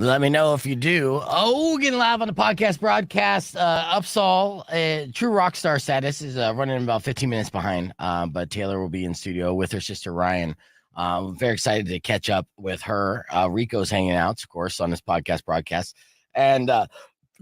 Let me know if you do. Oh, getting live on the podcast broadcast. Upsahl, true rock star status, is running about 15 minutes behind. But Taylor will be in studio with her sister Ryan. Very excited to catch up with her. Rico's hanging out, of course, on this podcast broadcast. And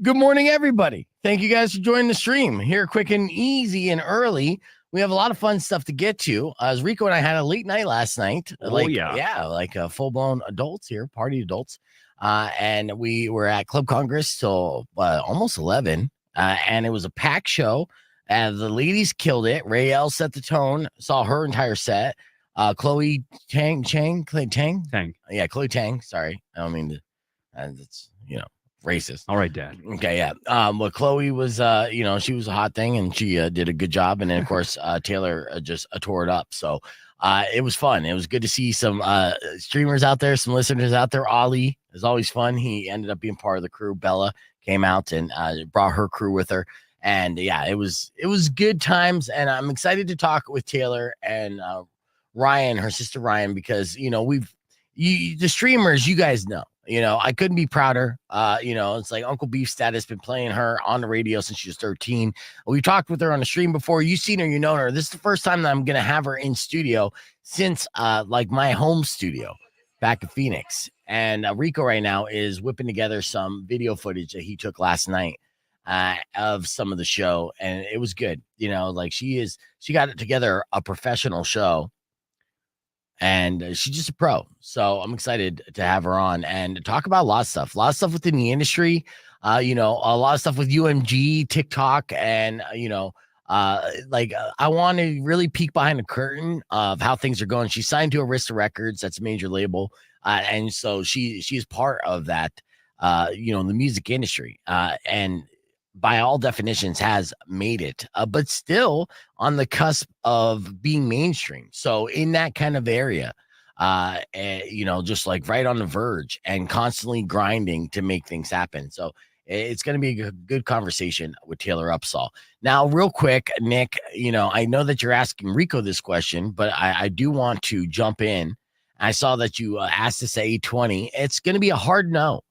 good morning, everybody. Thank you guys for joining the stream here, quick and easy and early. We have a lot of fun stuff to get to. As Rico and I had a late night last night. Like full-blown adults here, party adults. And we were at Club Congress till almost 11. And it was a packed show. The ladies killed it. Rael set the tone. Saw her entire set. Chloe Tang. Yeah, Chloe Tang. Sorry. I don't mean to. It's, racist. All right, Dad. Okay, yeah. Well, Chloe was, she was a hot thing, and she did a good job. And then, of course, Taylor just tore it up. So it was fun. It was good to see some streamers out there, some listeners out there. Ollie is always fun. He ended up being part of the crew. Bella came out and brought her crew with her. And yeah, it was good times. And I'm excited to talk with Taylor and Ryan, her sister Ryan, because the streamers, you guys know. I couldn't be prouder. It's like Uncle Beef status, been playing her on the radio since she was 13. We talked with her on the stream before. You've seen her, you know her. This is the first time that I'm going to have her in studio since my home studio back in Phoenix. And Rico right now is whipping together some video footage that he took last night of some of the show. And it was good. She got it together, a professional show. And she's just a pro. So I'm excited to have her on and talk about a lot of stuff within the industry, a lot of stuff with UMG, TikTok. And, I want to really peek behind the curtain of how things are going. She signed to Arista Records. That's a major label. And so she's part of that, the music industry. And by all definitions has made it, but still on the cusp of being mainstream. So in that kind of area, just like right on the verge and constantly grinding to make things happen. So it's going to be a good conversation with Taylor Upsahl. Now, real quick, Nick, I know that you're asking Rico this question, but I do want to jump in. I saw that you asked us at 8:20. It's going to be a hard no.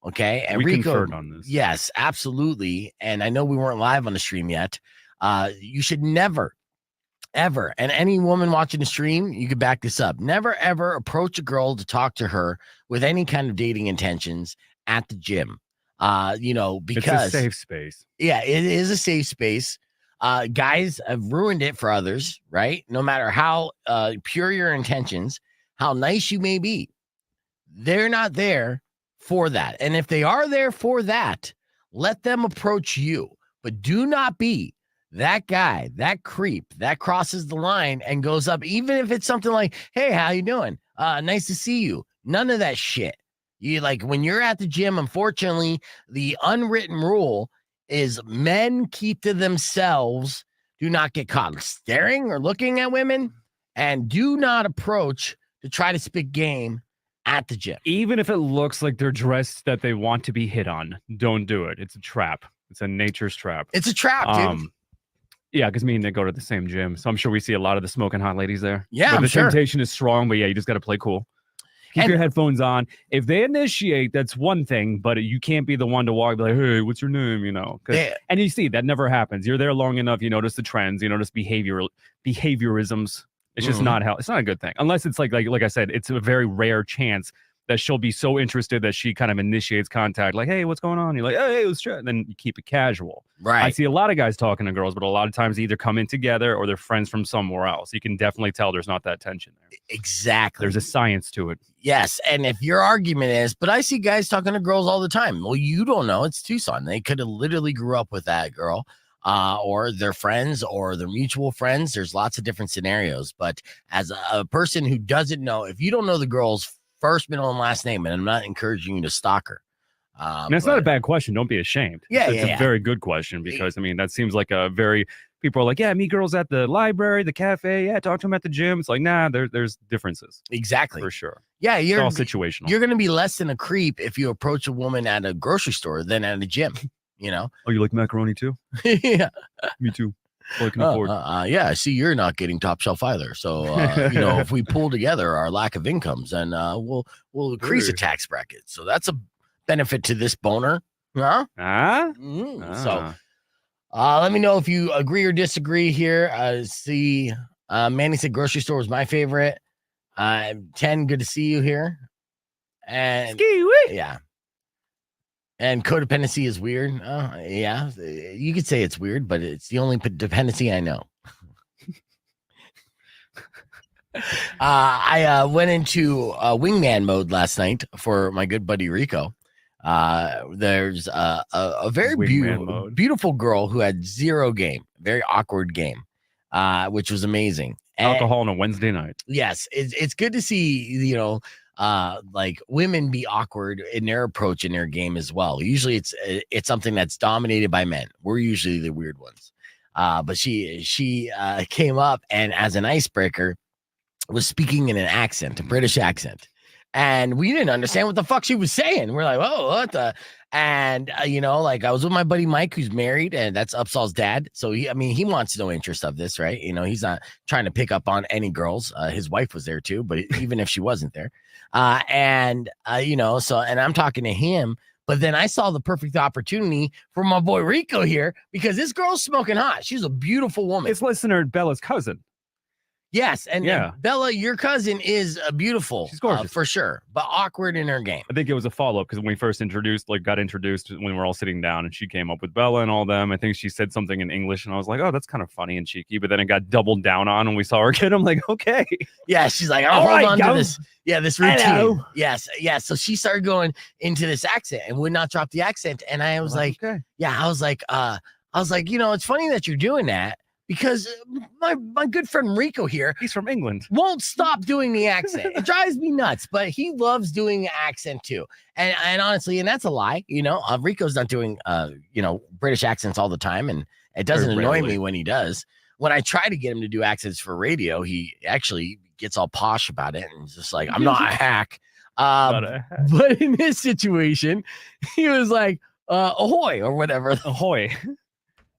Okay. And we Rico, conferred on this. Yes, absolutely. And I know we weren't live on the stream yet. You should never, ever, and any woman watching the stream, you could back this up. Never, ever approach a girl to talk to her with any kind of dating intentions at the gym. Because it's a safe space. Yeah, it is a safe space. Guys have ruined it for others, right? No matter how pure your intentions, how nice you may be, they're not there for that. And if they are there for that, let them approach you, but do not be that guy, that creep that crosses the line and goes up, even if it's something like, hey, how you doing? Nice to see you. None of that shit. When you're at the gym, unfortunately, the unwritten rule is men keep to themselves. Do not get caught staring or looking at women, and do not approach to try to spit game at the gym. Even if it looks like they're dressed that they want to be hit on, don't do it. It's a trap. It's a nature's trap. It's a trap, dude. Yeah, because me and Nick go to the same gym, so I'm sure we see a lot of the smoking hot ladies there. Yeah, the temptation is strong, but yeah, you just got to play cool. Keep your headphones on. If they initiate, that's one thing, but you can't be the one to walk like, hey, what's your name? And you see that never happens. You're there long enough, you notice the trends, you notice behaviorisms. It's just it's not a good thing. Unless it's like I said, it's a very rare chance that she'll be so interested that she kind of initiates contact, like, hey, what's going on? You're like, hey, let's try. And then you keep it casual. Right. I see a lot of guys talking to girls, but a lot of times they either come in together or they're friends from somewhere else. You can definitely tell there's not that tension there. Exactly. There's a science to it. Yes. And if your argument is, but I see guys talking to girls all the time. Well, you don't know. It's Tucson. They could have literally grew up with that girl. Or their friends or their mutual friends. There's lots of different scenarios. But as a person who doesn't know, if you don't know the girl's first, middle, and last name, and I'm not encouraging you to stalk her. And it's not a bad question. Don't be ashamed. Yeah, it's a very good question because, that seems like a very, people are like, yeah, meet girls at the library, the cafe. Yeah, talk to them at the gym. It's like, nah, there's differences. Exactly. For sure. Yeah, it's all situational. You're going to be less than a creep if you approach a woman at a grocery store than at a gym. Oh, you like macaroni too? Yeah. Me too. Well, I can afford. Yeah, I see you're not getting top shelf either. So, if we pull together our lack of incomes, and we'll increase the tax bracket. So that's a benefit to this boner. Huh? So, let me know if you agree or disagree here. Manny said grocery store was my favorite. 10, good to see you here. And yeah. And codependency is weird. Yeah, you could say it's weird, but it's the only dependency I know. I went into wingman mode last night for my good buddy Rico. There's a very beautiful girl who had zero game, very awkward game, which was amazing. Alcohol on a Wednesday night. Yes, it's good to see, like women be awkward in their approach in their game as well. Usually it's something that's dominated by men. We're usually the weird ones. But she came up and as an icebreaker was speaking in an accent, a British accent. And we didn't understand what the fuck she was saying. We're like, oh, what the? And, like I was with my buddy Mike, who's married, and that's Upsahl's dad. So, he wants no interest of this, right? He's not trying to pick up on any girls. His wife was there too, but even if she wasn't there. So, and I'm talking to him. But then I saw the perfect opportunity for my boy Rico here because this girl's smoking hot. She's a beautiful woman. It's listener Bella's cousin. Yes, and Bella, your cousin, is beautiful. She's gorgeous for sure, but awkward in her game. I think it was a follow-up because when we first got introduced when we were all sitting down, and she came up with Bella and all them. I think she said something in English, and I was like, "Oh, that's kind of funny and cheeky." But then it got doubled down on, and we saw her again. I'm like, "Okay, yeah." She's like, "I'll hold on to this." Yeah, this routine. Hello. Yes. So she started going into this accent and would not drop the accent, and I was like, okay. "Yeah." I was like, it's funny that you're doing that. Because my good friend Rico here, he's from England, won't stop doing the accent. It drives me nuts, but he loves doing the accent too. And honestly, and that's a lie, Rico's not doing British accents all the time, and it doesn't annoy me when he does. When I try to get him to do accents for radio, he actually gets all posh about it and just like, I'm not a hack. But in this situation, he was like, ahoy or whatever. Ahoy.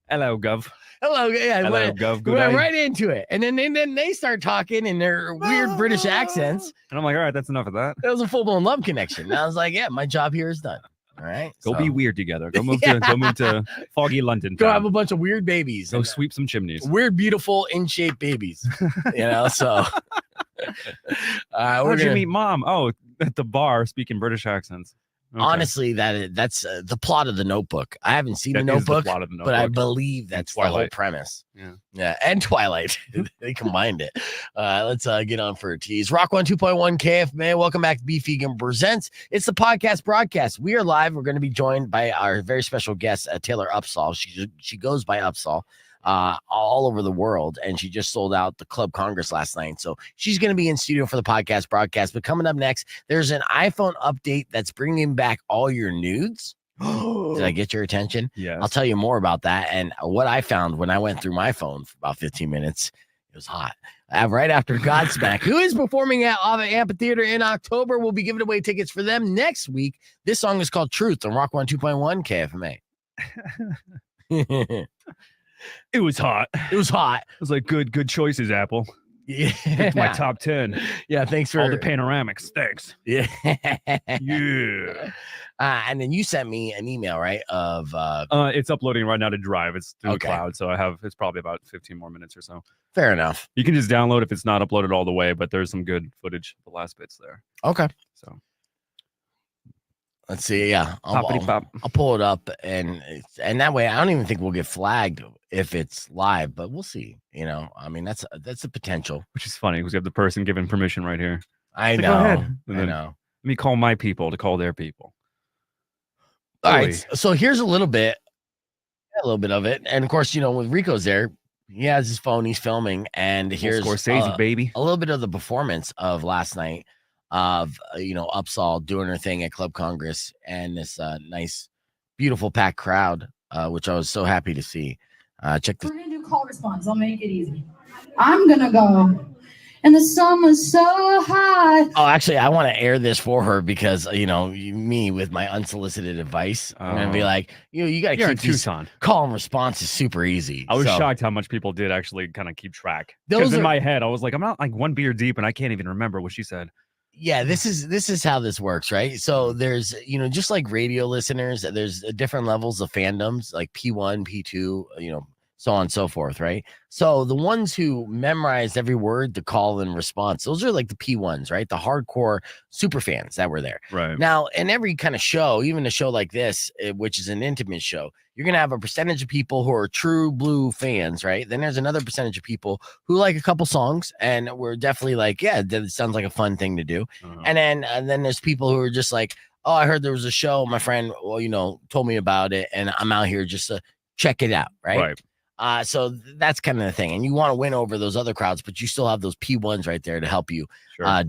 Hello, Gov. Hello, yeah. Hello, Gov. Good went right into it, and then they start talking in their weird British accents, and I'm like, all right, that's enough of that. That was a full-blown love connection. And I was like, yeah, my job here is done. All right, go be weird together. Go move to foggy London. Go have a bunch of weird babies. Go sweep some chimneys. Weird, beautiful, in shape babies. So. Where'd you meet Mom? Oh, at the bar, speaking British accents. Okay. Honestly, that's the plot of The Notebook. I haven't seen The Notebook, but I believe that's the whole premise. Yeah, and Twilight. They combined it. Let's get on for a tease. Rock 102.1 KFMA. Welcome back to Beef Vegan Presents. It's the podcast broadcast. We are live. We're going to be joined by our very special guest, Taylor Upsahl. She goes by Upsahl. All over the world, and she just sold out the Club Congress last night. So she's going to be in studio for the podcast broadcast. But coming up next, there's an iPhone update that's bringing back all your nudes. Did I get your attention? Yes. I'll tell you more about that and what I found when I went through my phone for about 15 minutes. It was hot. Right after Godsmack, who is performing at Ava Amphitheater in October. We'll be giving away tickets for them next week. This song is called Truth on Rock 102.1 KFMA. It was hot. It was hot. It was like good choices, Apple. Yeah. It's my top 10. Yeah, thanks for all the panoramics. Thanks. Yeah. Yeah. And then you sent me an email, right? Of it's uploading right now to Drive. It's through the cloud, so it's probably about 15 more minutes or so. Fair enough. You can just download if it's not uploaded all the way, but there's some good footage. The last bits there. Okay. So let's see. Yeah, I'll pull it up, and that way I don't even think we'll get flagged if it's live, but we'll see. That's a potential. Which is funny because you have the person giving permission right here. I know. Go ahead. I know. Let me call my people to call their people. All right. So here's a little bit of it, and of course, when Rico's there, he has his phone, he's filming, and here's Scorsese, baby. A little bit of the performance of last night. Of Upsahl doing her thing at Club Congress and this nice, beautiful packed crowd, which I was so happy to see. Check this. We're gonna do call response. I'll make it easy. I'm gonna go and the summer's so hot. Oh, actually, I want to air this for her because, me with my unsolicited advice, I'm going to be like, you got to keep Tucson. Call and response is super easy. I was shocked how much people did actually kind of keep track. Those Because in my head, I was like, I'm not like one beer deep and I can't even remember what she said. Yeah, this is how this works, right? So there's, just like radio listeners, there's different levels of fandoms, like P1, P2, so on and so forth, right? So the ones who memorized every word, the call and response, those are like the P1s, right? The hardcore super fans that were there. Right. Now, in every kind of show, even a show like this, which is an intimate show, you're going to have a percentage of people who are true blue fans, right? Then there's another percentage of people who like a couple songs and we're definitely like, yeah, that sounds like a fun thing to do. And then there's people who are just like, oh, I heard there was a show. My friend, told me about it and I'm out here just to check it out, right? So that's kind of the thing. And you want to win over those other crowds, but you still have those P1s right there to help you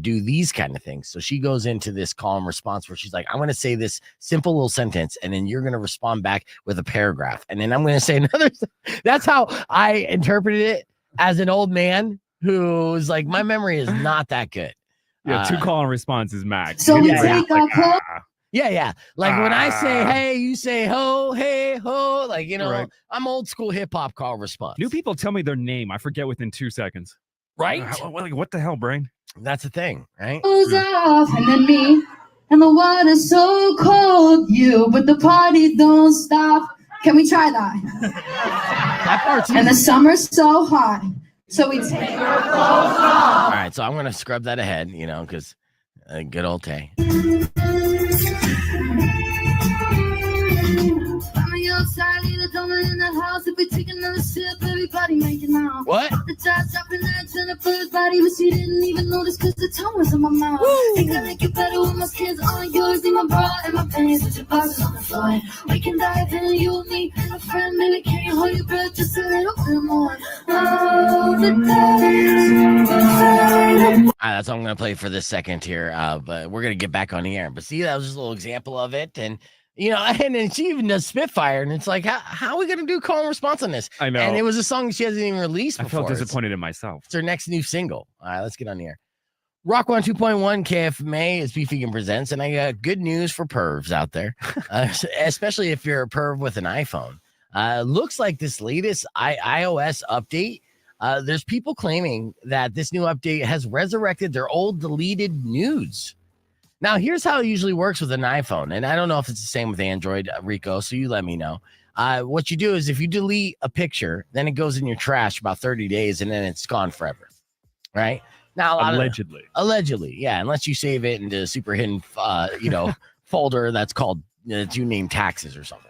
do these kind of things. So she goes into this call and response where she's like, I'm going to say this simple little sentence, and then you're going to respond back with a paragraph. And then I'm going to say another. That's how I interpreted it as an old man who's like, my memory is not that good. Yeah, 2 call and response is max. So we take our clothes. Yeah. Like when I say, hey, you say, ho, hey, ho. Like, I'm old school hip hop call response. New people tell me their name. I forget within 2 seconds. Right? What the hell, brain? That's the thing, right? Goes off, and then me. And the water's so cold, but the party don't stop. Can we try that? That part's and the summer's so hot. So we take our clothes off. All right, so I'm going to scrub that ahead, because good old Tay. In the house, if we take another sip, everybody making out. What? The jazz dropping that and the first body, but she didn't even notice because the tongue was in my mouth. Think I make it better with my skins on yours, in my bra and my panties with your bosses on the floor. We can dive in, you and me, and a friend, maybe can you hold your breath just a little bit more? Oh, the days. That's all I'm going to play for this second here, but we're going to get back on the air. But see, that was just a little example of it, and and then she even does Spitfire, and it's like, how are we going to do call and response on this? I know. And it was a song she hasn't even released before. I felt disappointed in myself. It's her next new single. All right, let's get on the air. Rock 102.1 KFMA is Beefegan Presents, and I got good news for pervs out there, especially if you're a perv with an iPhone. Looks like this latest iOS update, there's people claiming that this new update has resurrected their old deleted nudes. Now, here's how it usually works with an iPhone, and I don't know if it's the same with Android, Rico, so you let me know. What you do is if you delete a picture, then it goes in your trash about 30 days, and then it's gone forever, right? Now, allegedly, yeah, unless you save it into a super hidden, folder that's called that you name taxes or something.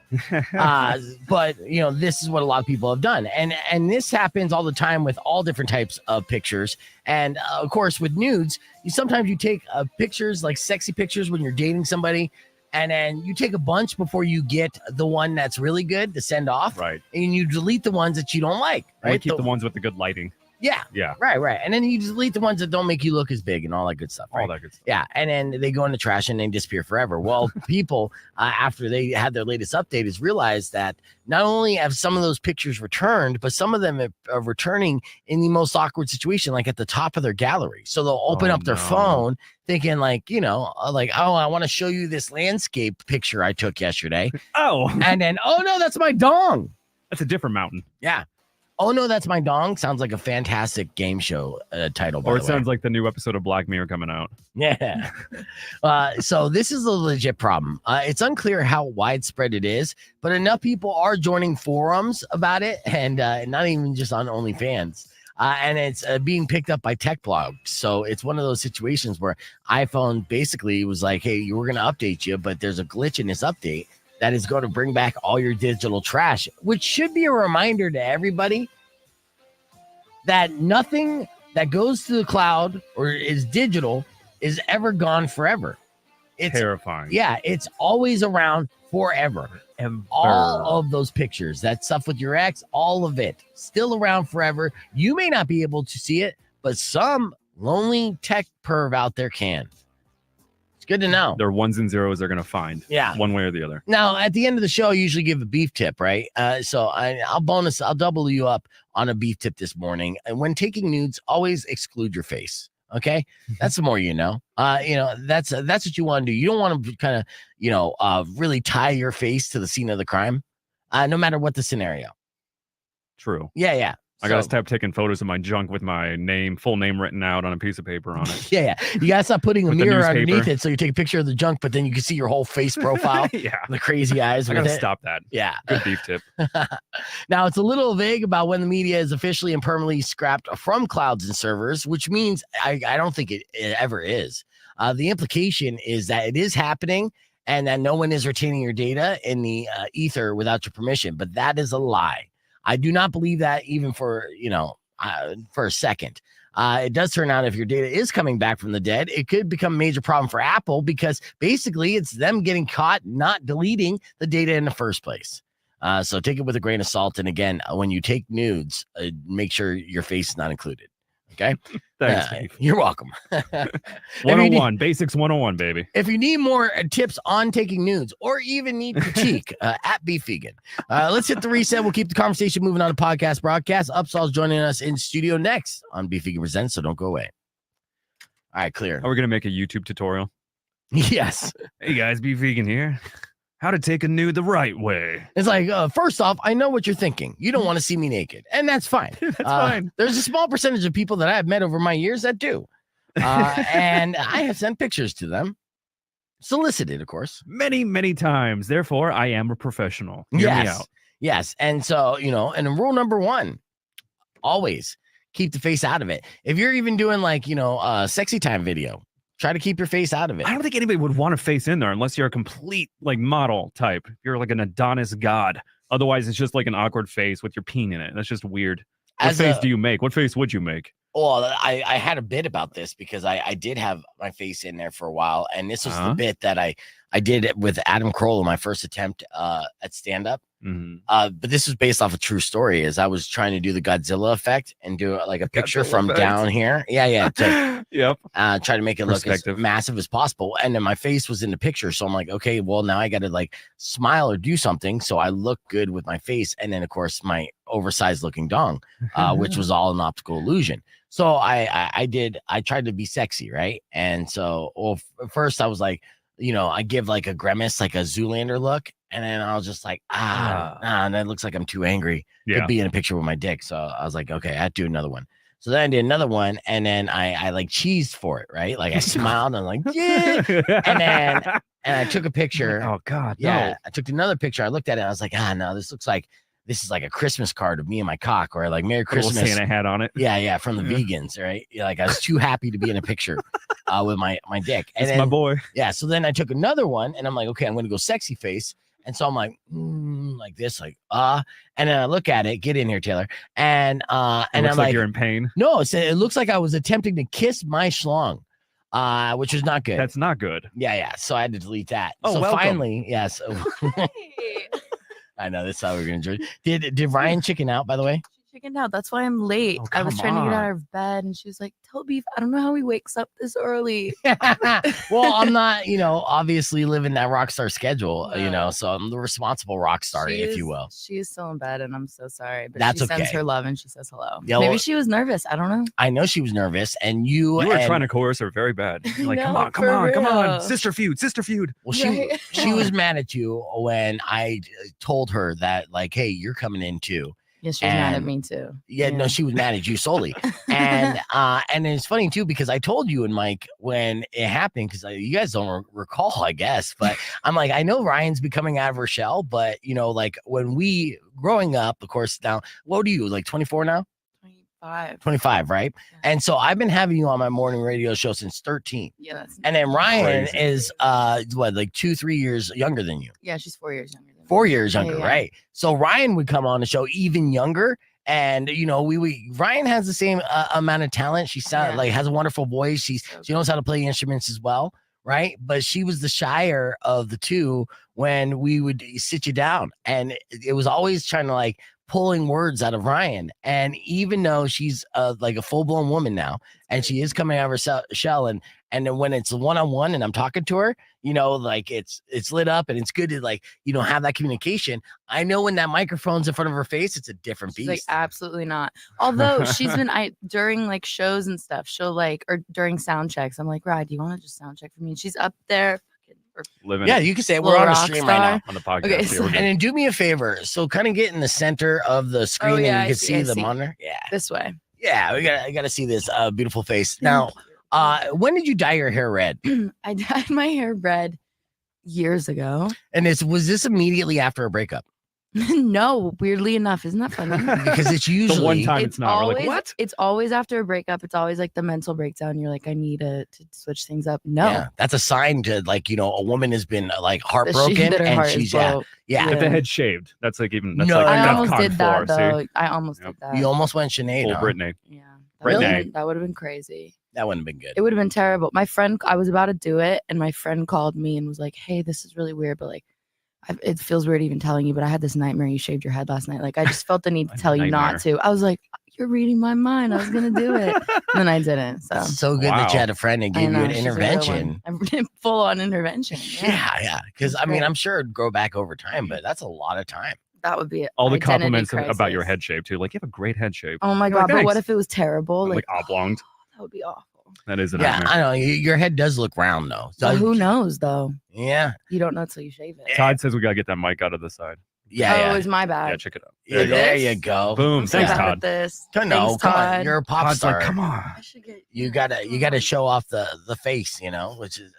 But this is what a lot of people have done, and this happens all the time with all different types of pictures, and of course with nudes, sometimes you take pictures, like sexy pictures when you're dating somebody, and then you take a bunch before you get the one that's really good to send off, right? And you delete the ones that you don't like, right? Or keep the ones with the good lighting. Yeah. Right. And then you delete the ones that don't make you look as big and all that good stuff. Right? All that good stuff. Yeah. And then they go in the trash and they disappear forever. Well, people, after they had their latest update, has realized that not only have some of those pictures returned, but some of them are returning in the most awkward situation, like at the top of their gallery. So they'll open up their phone thinking oh, I want to show you this landscape picture I took yesterday. Oh. And then, oh, no, that's my dong. That's a different mountain. Yeah. Oh, no, that's my dong. Sounds like a fantastic game show title. Or it sounds like the new episode of Black Mirror coming out. Yeah. So this is a legit problem. It's unclear how widespread it is, but enough people are joining forums about it, and not even just on OnlyFans. And it's being picked up by tech blogs. So it's one of those situations where iPhone basically was like, hey, we're going to update you, but there's a glitch in this update that is going to bring back all your digital trash, which should be a reminder to everybody that nothing that goes to the cloud or is digital is ever gone forever. It's terrifying. Yeah, it's always around forever. All of those pictures, that stuff with your ex, all of it, still around forever. You may not be able to see it, but some lonely tech perv out there can. Good to know. Their ones and zeros they're going to find. Yeah. One way or the other. Now, at the end of the show, I usually give a beef tip, right? So I'll double you up on a beef tip this morning. And when taking nudes, always exclude your face. Okay, that's the more you know. That's what you want to do. You don't want to kind of really tie your face to the scene of the crime, no matter what the scenario. True. Yeah. I gotta stop taking photos of my junk with my full name written out on a piece of paper on it. Yeah. You gotta stop putting a mirror underneath it so you take a picture of the junk, but then you can see your whole face profile. Yeah. The crazy eyes. I gotta stop that. Yeah. Good beef tip. Now, it's a little vague about when the media is officially and permanently scrapped from clouds and servers, which means I don't think it ever is. The implication is that it is happening and that no one is retaining your data in the ether without your permission, but that is a lie. I do not believe that even for a second. It does turn out if your data is coming back from the dead, it could become a major problem for Apple because basically it's them getting caught not deleting the data in the first place. So take it with a grain of salt. And again, when you take nudes, make sure your face is not included. Okay. Thanks, Steve. You're welcome. 101, basics 101, baby. If you need more tips on taking nudes or even need critique, at Beef Vegan. Let's hit the reset. We'll keep the conversation moving on to podcast broadcast. Upsahl's joining us in studio next on Beef Vegan Presents, so don't go away. All right, clear. Are we gonna make a YouTube tutorial? Yes. Hey guys, Beef Vegan here. How to take a nude the right way. It's like, first off, I know what you're thinking. You don't want to see me naked, and that's fine. That's fine. There's a small percentage of people that I've met over my years that do. And I have sent pictures to them. Solicited, of course. Many, many times. Therefore, I am a professional. Hear me out. Yes. And so, and rule number 1, always keep the face out of it. If you're even doing a sexy time video, try to keep your face out of it. I don't think anybody would want a face in there unless you're a complete model type. If you're like an Adonis god. Otherwise, it's just like an awkward face with your peen in it. That's just weird. What face do you make? What face would you make? Well, I had a bit about this because I did have my face in there for a while. And this was the bit that I did it with Adam Carolla, my first attempt at stand-up. Mm-hmm. But this was based off a true story. As I was trying to do the Godzilla effect and do like a picture from down here. Yeah. Yep. Try to make it look as massive as possible. And then my face was in the picture. So I'm like, okay, well, now I got to smile or do something. So I look good with my face. And then, of course, my oversized looking dong, which was all an optical illusion. So I tried to be sexy. Right. And so, first I was like, I give like a grimace, like a Zoolander look. And then I was just like, and that looks like I'm too angry to be in a picture with my dick. So I was like, okay, I have to do another one. So then I did another one, and then I like cheesed for it, right? Like I smiled and I'm like, yeah. And I took a picture. Oh God. Yeah. No. I took another picture. I looked at it and I was like, no, this is like a Christmas card of me and my cock, or like Merry Christmas. Little Santa hat on it. Yeah, from the vegans, right? Yeah, like I was too happy to be in a picture with my dick. And then, my boy. Yeah, so then I took another one, and I'm like, okay, I'm going to go sexy face. And so I'm like this, and then I look at it. Get in here, Taylor. And I'm like, you're in pain. No, it looks like I was attempting to kiss my schlong, which was not good. That's not good. Yeah. So I had to delete that. Oh, so welcome. Finally, yes. I know this is how we're gonna enjoy it. Did Ryan chicken out, by the way? She chickened out. That's why I'm late. I was trying to get out of bed, and she was like, "Tell Beef, I don't know how he wakes up this early." Well, I'm not, obviously living that rock star schedule, so I'm the responsible rock star, if you will. She is still in bed, and I'm so sorry. But That's she sends okay. her love, and she says hello. Yeah, Maybe she was nervous. I don't know. I know she was nervous, and you were trying to coerce her very bad. You're like, No, come on, sister feud. Well, she was mad at you when I told her that, like, hey, you're coming in too. Yeah, she was mad at me too. Yeah, no, she was mad at you solely. And it's funny too, because I told you and Mike when it happened, because you guys don't recall, I guess, but I'm like, I know Ryan's becoming out of her shell, but like when we growing up, of course, now, what are you, like 24 now? 25, right? Yeah. And so I've been having you on my morning radio show since 13. Yeah, that's and then Ryan crazy. Is like 2-3 years younger than you. Yeah, she's 4 years younger. 4 years younger, yeah. Right? So Ryan would come on the show even younger, and Ryan has the same amount of talent. She sounds like has a wonderful voice. She knows how to play instruments as well, right? But she was the shyer of the two when we would sit you down, and it was always trying to like pulling words out of Ryan. And even though she's like a full-blown woman now, and she is coming out of her shell, and And then when it's one-on-one and I'm talking to her, you know, like it's lit up and it's good to like, you know, have that communication. I know when that microphone's in front of her face, it's a different She's beast. like, absolutely not. Although she's been, during like shows and stuff, she'll like, or during sound checks, I'm like, Rod, do you want to just sound check for me? And she's up there. Living Yeah, you can say we're on a stream right now on the podcast. Okay, so and then do me a favor. So kind of get in the center of the screen yeah, and you I can see, see I the see. monitor. Yeah. This way. Yeah, I gotta see this beautiful face. Now, when did you dye your hair red? I dyed my hair red years ago. And was this immediately after a breakup? No, weirdly enough, isn't that funny? Because it's usually the one time it's not. Always, We're like, what? It's always after a breakup. It's always like the mental breakdown. You're like, I need to switch things up. No, Yeah, that's a sign to like, you know, a woman has been like that heartbroken that her and heart is she's broke. yeah. Get the head shaved. That's like even. That's No, like I no. almost DEFCON did that 4, though. see? I almost Yep. did that. You almost went Sinead. Full Huh? Britney. Yeah, Really? that would have been crazy. That wouldn't have been good. It would have been terrible. My friend, I was about to do it, and my friend called me and was like, "Hey, this is really weird, but like, it feels weird even telling you, but I had this nightmare. You shaved your head last night. Like, I just felt the need to tell you not to." I was like, "You're reading my mind. I was gonna do it, and then I didn't." So It's so good that you had a friend and gave you an intervention. Full on intervention. Yeah. Because I mean, great. I'm sure it'd grow back over time, but that's a lot of time. That would be all the identity compliments crisis. about your head shape too. Like, you have a great head shape. Oh my You're god! like, But what "Thanks." if it was terrible? Like oblonged. That would be awful. That is a Yeah, nightmare. I know. Your head does look round though. So Well, who knows though? Yeah. You don't know till you shave it. Todd says we gotta get that mic out of the side. Yeah. Oh, it's my bad. Yeah, check it out. Yeah, there This? you go. Boom. I'm so Thanks, bad at Todd. this. No, Thanks, come on. Todd. You're a pop Todd's star. like, come on. I should get. You gotta show off the face, you know, which is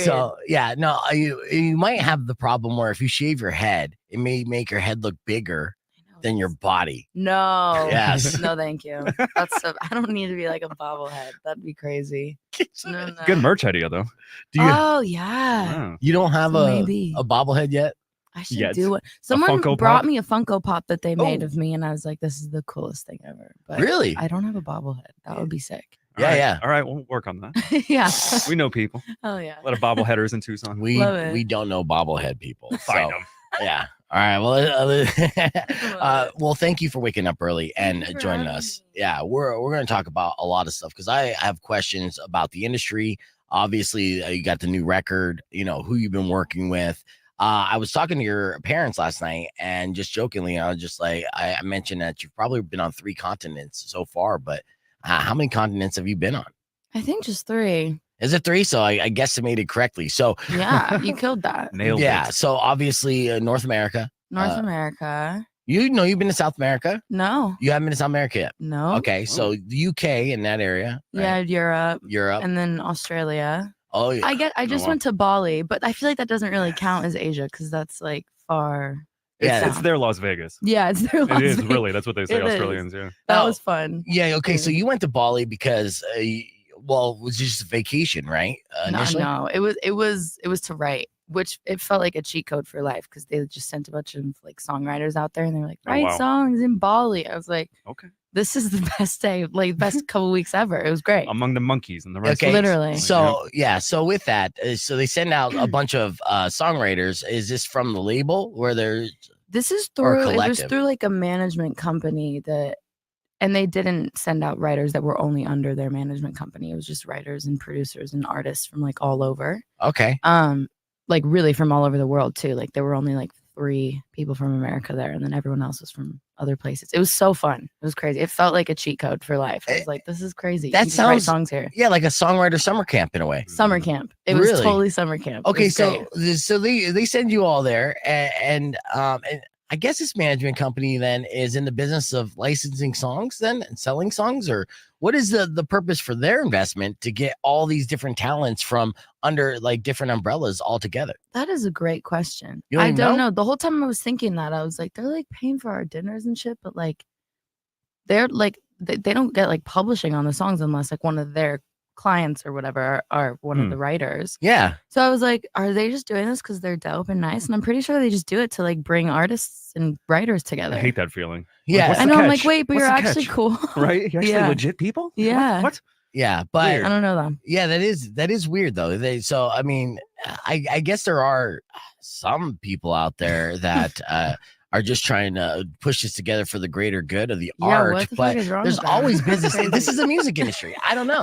so yeah. No, you might have the problem where if you shave your head, it may make your head look bigger than your body. No. Yes. No, thank you. That's so. I don't need to be like a bobblehead. That'd be crazy. No. Good merch idea though. Do you? Oh yeah. Wow. You don't have Maybe. a bobblehead yet? I should Yet. do it. Someone Funko brought Pop? me a Funko Pop that they made Oh. of me, and I was like, "This is the coolest thing ever." But Really? I don't have a bobblehead. That would be sick. All right. Yeah. All right, we'll work on that. Yeah. We know people. Oh yeah. A lot of bobbleheaders in Tucson. We Love it. don't know bobblehead people. Find So, them. yeah. All right. Well, well, thank you for waking up early and Thank you for joining having us. me. Yeah, we're going to talk about a lot of stuff because I have questions about the industry. Obviously, you got the new record. You know who you've been working with. I was talking to your parents last night, and just jokingly, I was just like, I mentioned that you've probably been on 3 continents so far, but how many continents have you been on? I think just 3. Is it 3? So I guesstimated correctly. So Yeah, you killed that. Nailed yeah. it. So obviously, North America. North America. You know, you've been to South America. No. You haven't been to South America yet. No. Okay, so the UK in that area. Right? Yeah, Europe. Europe. And then Australia. Oh yeah. I just wow. went to Bali, but I feel like that doesn't really count as Asia because that's like far. Yeah. It's their Las Vegas. Yeah, it's their Las It is Vegas. really. That's what they say, It is. Australians. Yeah. That Oh. was fun. Yeah. Okay. So you went to Bali because, well, it was just a vacation, right? Initially. No, it was to write, which it felt like a cheat code for life because they just sent a bunch of like songwriters out there and they were like, Oh, write wow. songs in Bali. I was like, Okay. this is the best day, like best couple weeks ever. It was great. Among the monkeys and the rest. Okay. Literally. So yeah. So with that, so they send out a bunch of songwriters. Is this from the label where they're? This is Or through it was collective. through like a management company and they didn't send out writers that were only under their management company. It was just writers and producers and artists from like all over. Okay. Like really from all over the world too. Like there were only like 3 people from America there and then everyone else was from other places. It was so fun. It was crazy. It felt like a cheat code for life. I was like, this is crazy. That You can write sounds- songs here. Yeah, like a songwriter summer camp in a way. Summer camp. It was Really? totally summer camp. It Okay, was great. so they send you all there, and I guess this management company then is in the business of licensing songs then and selling songs, or what is the purpose for their investment to get all these different talents from under like different umbrellas all together? That is a great question. You don't I even don't know? know. The whole time I was thinking that, I was like, they're like paying for our dinners and shit, but like, they're like, they don't get like publishing on the songs unless like one of their clients or whatever are one of the writers. Yeah. So I was like, are they just doing this because they're dope and nice? And I'm pretty sure they just do it to like bring artists and writers together. I hate that feeling. Yeah. what's I the know. I'm like, catch? wait, but What's you're the actually catch? cool. Right? You're actually Yeah. legit people? Yeah. What? Yeah, but Weird. I don't know them. yeah, that is weird though. So I mean, I guess there are some people out there that are just trying to push this together for the greater good of the Yeah, art. what the But fuck is wrong there's with that? always business. This is a music industry. I don't know.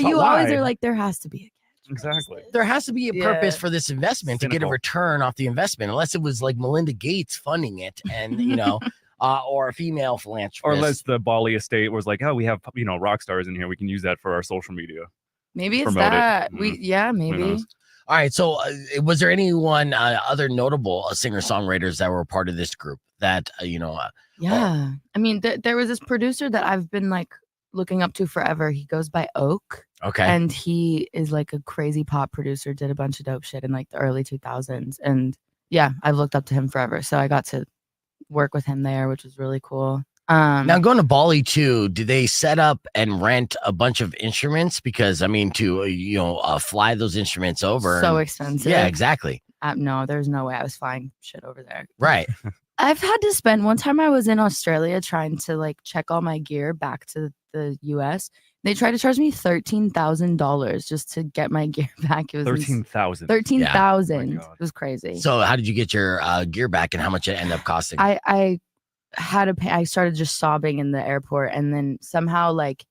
You always are like, there has to be a Exactly. There has to be a purpose Yeah. for this investment to get a Cynical. return off the investment, unless it was like Melinda Gates funding it, and or a female philanthropist, Or unless the Bali estate was like, oh, we have rock stars in here, we can use that for our social media. Maybe it's Promote it. that. Who Maybe. knows? All right. So, was there anyone other notable singer-songwriters that were part of this group that Yeah. I mean, there was this producer that I've been like looking up to forever. He goes by Oak. Okay. And he is like a crazy pop producer, did a bunch of dope shit in like the early 2000s. And yeah, I've looked up to him forever. So I got to work with him there, which was really cool. Now going to Bali too, do they set up and rent a bunch of instruments? Because I mean, to fly those instruments over. So expensive. Yeah, exactly. No, there's no way I was flying shit over there. Right. I've had to spend one time I was in Australia trying to like check all my gear back to the US. They tried to charge me $13,000 just to get my gear back. It was 13,000. 13,000. Yeah. It was crazy. So how did you get your gear back, and how much it ended up costing? I had to pay. I started just sobbing in the airport, and then somehow like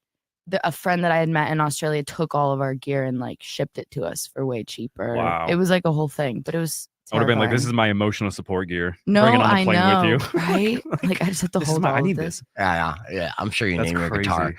a friend that I had met in Australia took all of our gear and like shipped it to us for way cheaper. Wow. It was like a whole thing, but it was. I would have been like, this is terrifying. my emotional support gear. No, Bring it on the I plane know, with you. right? Like I just have to This is hold my- all I of need this. this. Yeah. I'm sure you That's name your crazy. guitar.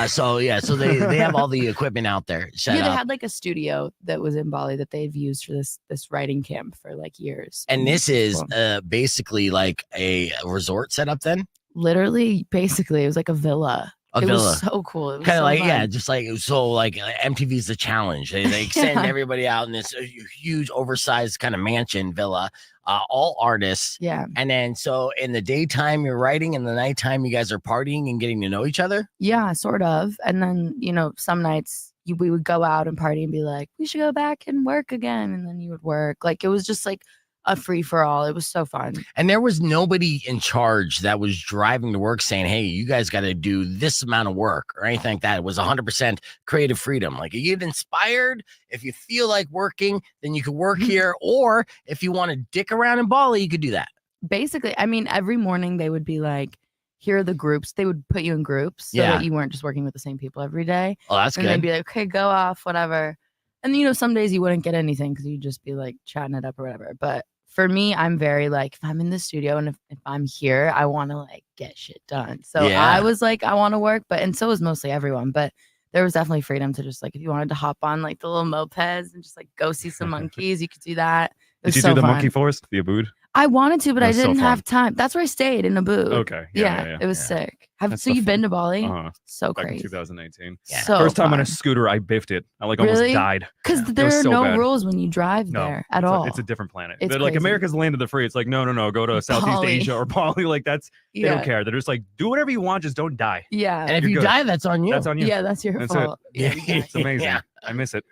So they have all the equipment out there set Yeah, they up. had like a studio that was in Bali that they've used for this writing camp for like years. And this is Cool. basically like a resort setup then? Literally, basically, it was like a villa. A It villa. was so cool. It was Kind of so like, fun. yeah, just like, so like MTV's The Challenge. They send Yeah. everybody out in this huge, oversized kind of mansion villa, all artists. Yeah. And then so in the daytime, you're writing, and the nighttime, you guys are partying and getting to know each other. Yeah, sort of. And then, some nights we would go out and party and be like, we should go back and work again. And then you would work. Like, it was just like a free for all. It was so fun. And there was nobody in charge that was driving to work saying, hey, you guys got to do this amount of work or anything like that. It was 100% creative freedom. Like, you get inspired. If you feel like working, then you could work here. Or if you want to dick around in Bali, you could do that. Basically, I mean, every morning they would be like, here are the groups. They would put you in groups so Yeah. that you weren't just working with the same people every day. Oh, that's And they'd good. be like, okay, go off, whatever. And, some days you wouldn't get anything because you'd just be like chatting it up or whatever. But for me, I'm very like, if I'm in the studio and if I'm here, I want to like get shit done. So Yeah. I was like, I want to work, and so was mostly everyone. But there was definitely freedom to just like, if you wanted to hop on like the little mopeds and just like go see some monkeys, you could do that. It was Did you so do the fun. monkey forest, the Abood? I wanted to, but I That's so didn't fun. have time. That's where I stayed in Abu. Okay. Yeah, it was Yeah. sick. That's So the you've been to Bali? Uh-huh. So Back in crazy. 2018. Yeah. So First time on a fun. scooter, I biffed it. I like almost Really? died. Because It there was are so no bad. rules when you drive No, there at it's all. it's a different planet. It's But like crazy. America's the land of the free. It's like, no, go to Southeast Bali. Asia or Bali. Like they yeah. don't care. They're just like, do whatever you want, just don't die. Yeah. And if You're you good. die, that's on you. That's on you. Yeah, that's your That's it. fault. Yeah. It's amazing. Yeah. I miss it.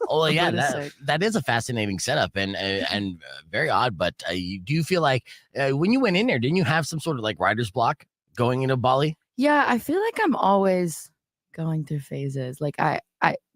Oh yeah, That is sick. that is a fascinating setup and very odd. But do you feel like when you went in there, didn't you have some sort of like writer's block going into Bali? Yeah, I feel like I'm always going through phases. Like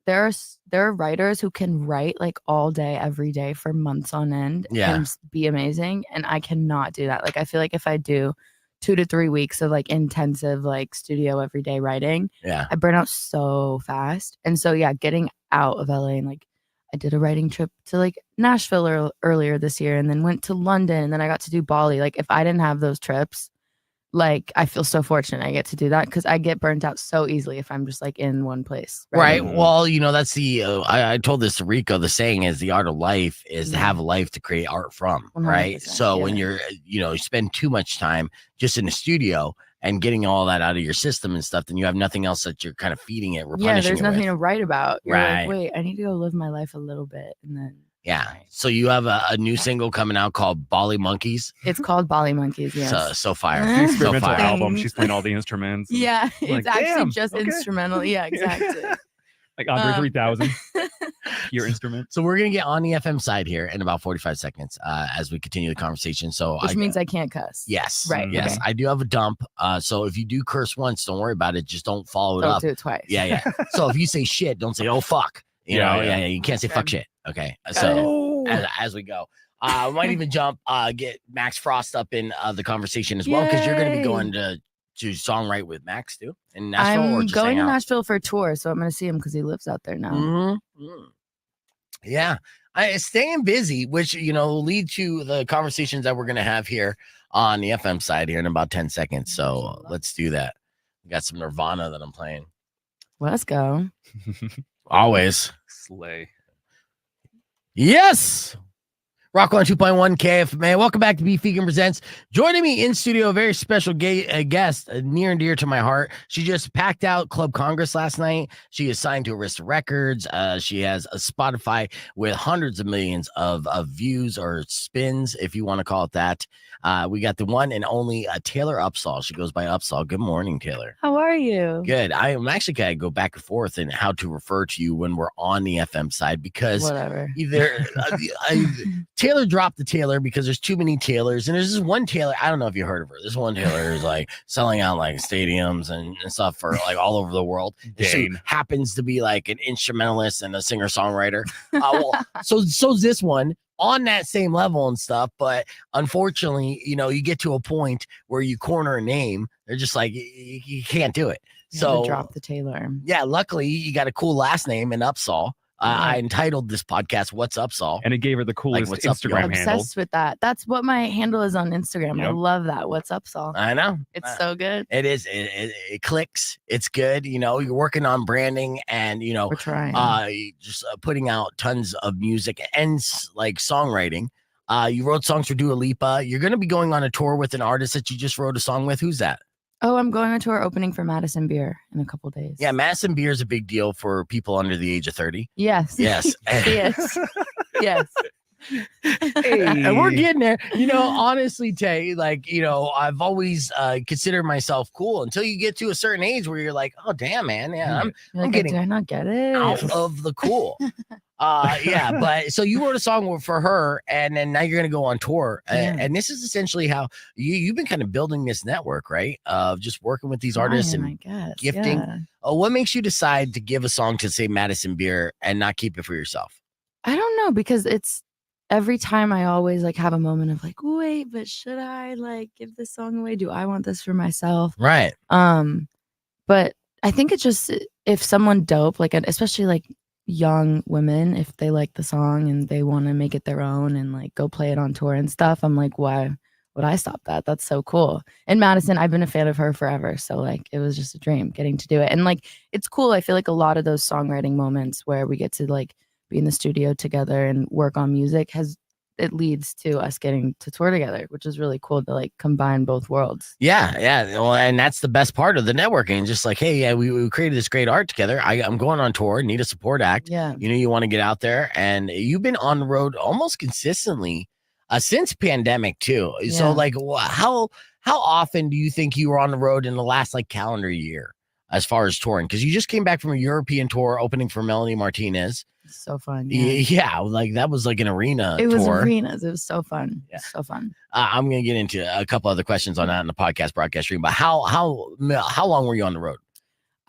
there are writers who can write like all day, every day for months on end Yeah. and be amazing. And I cannot do that. Like I feel like if I do 2 to 3 weeks of like intensive like studio everyday writing, Yeah. I burn out so fast. And so yeah, getting out of LA and like I did a writing trip to like Nashville earlier this year and then went to London and then I got to do Bali. Like if I didn't have those trips, like I feel so fortunate I get to do that because I get burnt out so easily if I'm just like in one place. Right. Mhm. Well, that's the I told this to Rico. The saying is the art of life is to have a life to create art from. Right. 100%, So when yeah. you're you spend too much time just in the studio and getting all that out of your system and stuff, then you have nothing else that you're kind of feeding it. Yeah, replenishing there's it nothing with. to write about. You're Right. like, wait, I need to go live my life a little bit. And then Yeah. So you have a new single coming out called Bali Monkeys. it's called Bali Monkeys. Yes. So fire. The So experimental fire. album. She's playing all the instruments. and- Yeah, Like, it's actually damn, just okay. instrumental. Yeah, exactly. Like Andre Um, 3000. Your instrument. So we're gonna get on the FM side here in about 45 seconds as we continue the conversation. So Which means I can't cuss. yes, Right, yes, okay. I do have a dump. So if you do curse once, don't worry about it. Just don't follow it Don't up. do it twice. Yeah. So if you say shit, don't say oh fuck. You Yeah, know, yeah. you can't say Okay. fuck shit. Okay. Got So Oh. as we go. I might even get Max Frost up in the conversation as well, because you're going to be going to songwrite with Max too in Nashville. I'm or just going to hang out? Nashville for a tour, so I'm going to see him because he lives out there now. Mm-hmm. Yeah, staying busy, which will lead to the conversations that we're going to have here on the FM side here in about 10 seconds. So let's do that. We got some Nirvana that I'm playing. Let's go. Always. Slay. Yes. Rock on 2.1 KFMA. Welcome back to Beef Vegan Presents. Joining me in studio, a very special guest, near and dear to my heart. She just packed out Club Congress last night. She is signed to Arista Records. She has a Spotify with hundreds of millions of views or spins, if you want to call it that. We got the one and only Taylor Upsahl. She goes by Upsahl. Good morning, Taylor. How are you? Good. I am actually going to go back and forth in how to refer to you when we're on the FM side, because whatever. Either Taylor dropped the Taylor because there's too many Taylors, and there's this one Taylor. I don't know if you heard of her. This one Taylor is like selling out like stadiums and stuff for like all over the world. She happens to be like an instrumentalist and a singer-songwriter. So's this one on that same level and stuff. But unfortunately, you get to a point where you corner a name. They're just like, you can't do it. So drop the Taylor. Yeah, luckily you got a cool last name in Upsahl. I entitled this podcast "What's Upsahl," and it gave her the coolest Instagram handle. Obsessed with that. That's what my handle is on Instagram. Yep. I love that. What's Upsahl? I know it's so good. It is. It clicks. It's good. You're working on branding, and we're trying. Just putting out tons of music and like songwriting. You wrote songs for Dua Lipa. You're going to be going on a tour with an artist that you just wrote a song with. Who's that? Oh, I'm going on tour opening for Madison Beer in a couple days. Yeah, Madison Beer is a big deal for people under the age of 30. Yes. Yes. Yes. Yes. Hey. And we're getting there. Honestly, Tay, I've always considered myself cool until you get to a certain age where you're like, oh, damn, man. Yeah, I'm getting did I not get it? out of the cool. Yeah, but so you wrote a song for her, and then now you're going to go on tour. And this is essentially how you've been kind of building this network, right? Of just working with these artists and gifting. Yeah. What makes you decide to give a song to, say, Madison Beer and not keep it for yourself? I don't know, because it's every time I always have a moment of wait, but should I give this song away? Do I want this for myself? Right. But I think it's just, if someone dope, especially young women, if they like the song and they want to make it their own and go play it on tour and stuff, I'm like, why would I stop that? That's so cool. And Madison, I've been a fan of her forever, so it was just a dream getting to do it. And it's cool. I feel like a lot of those songwriting moments where we get to be in the studio together and work on music it leads to us getting to tour together, which is really cool to combine both worlds. Yeah. Well, and that's the best part of the networking. Just hey, yeah, we created this great art together. I'm going on tour, need a support act. Yeah. You want to get out there, and you've been on the road almost consistently since pandemic too. Yeah. So how often do you think you were on the road in the last calendar year as far as touring? Because you just came back from a European tour opening for Melanie Martinez. So fun. Yeah, that was an arena tour. It was arenas. It was so fun. Yeah. So fun. I'm gonna get into a couple other questions on that in the podcast broadcast stream. But how long were you on the road?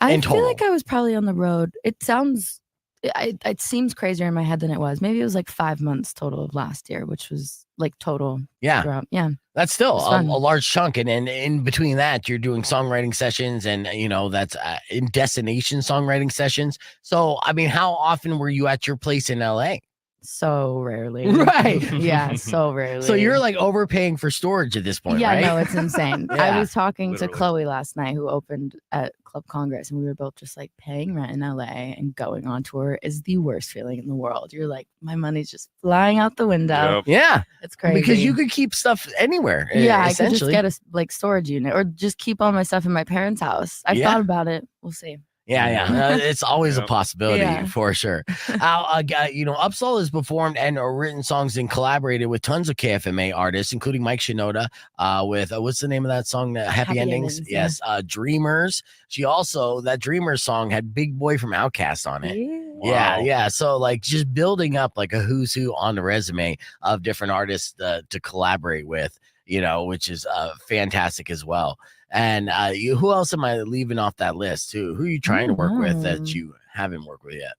I feel like I was probably on the road. It seems crazier in my head than it was. Maybe it was 5 months total of last year, which was total. Yeah. Throughout. Yeah. That's still a large chunk. And in between that, you're doing songwriting sessions, and, that's in destination songwriting sessions. So, how often were you at your place in LA? So rarely. Right. Yeah, so rarely. So you're right for storage at this point, yeah, right? No, it's insane. Yeah. I was talking to Chloe last night, who opened at Club Congress, and we were both just paying rent in LA and going on tour is the worst feeling in the world. You're my money's just flying out the window. Yep. Yeah. It's crazy. Because you could keep stuff anywhere. Yeah, I could just get a storage unit or just keep all my stuff in my parents' house. I've thought about it. We'll see. Yeah. It's always a possibility for sure. Upsahl has performed and written songs and collaborated with tons of KFMA artists, including Mike Shinoda, with what's the name of that song? Happy Endings. Yes. Dreamers. She also, that Dreamers song had Big Boy from Outkast on it. Yeah. Yeah. So just building up a who's who on the resume of different artists to collaborate with, which is fantastic as well. And who else am I leaving off that list too? Who are you trying to work with that you haven't worked with yet?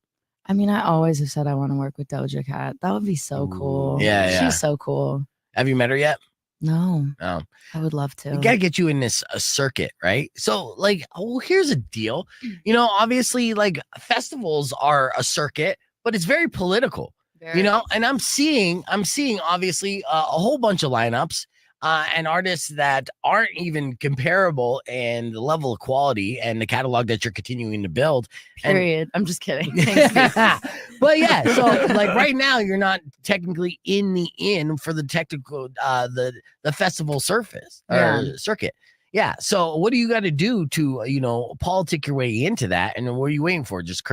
I mean, I always have said I want to work with Doja Cat. That would be so cool. Yeah. She's so cool. Have you met her yet? No. Oh. I would love to. We gotta get you in this circuit, right? So, like, well, here's a deal. You know, obviously, like, festivals are a circuit, but it's very political. Very. You know, and I'm seeing obviously a whole bunch of lineups and artists that aren't even comparable in the level of quality and the catalog that you're continuing to build. Period. I'm just kidding. But yeah, so like right now you're not technically in for the technical the festival surface or circuit. Yeah. So what do you got to do to politic your way into that? And what are you waiting for? Just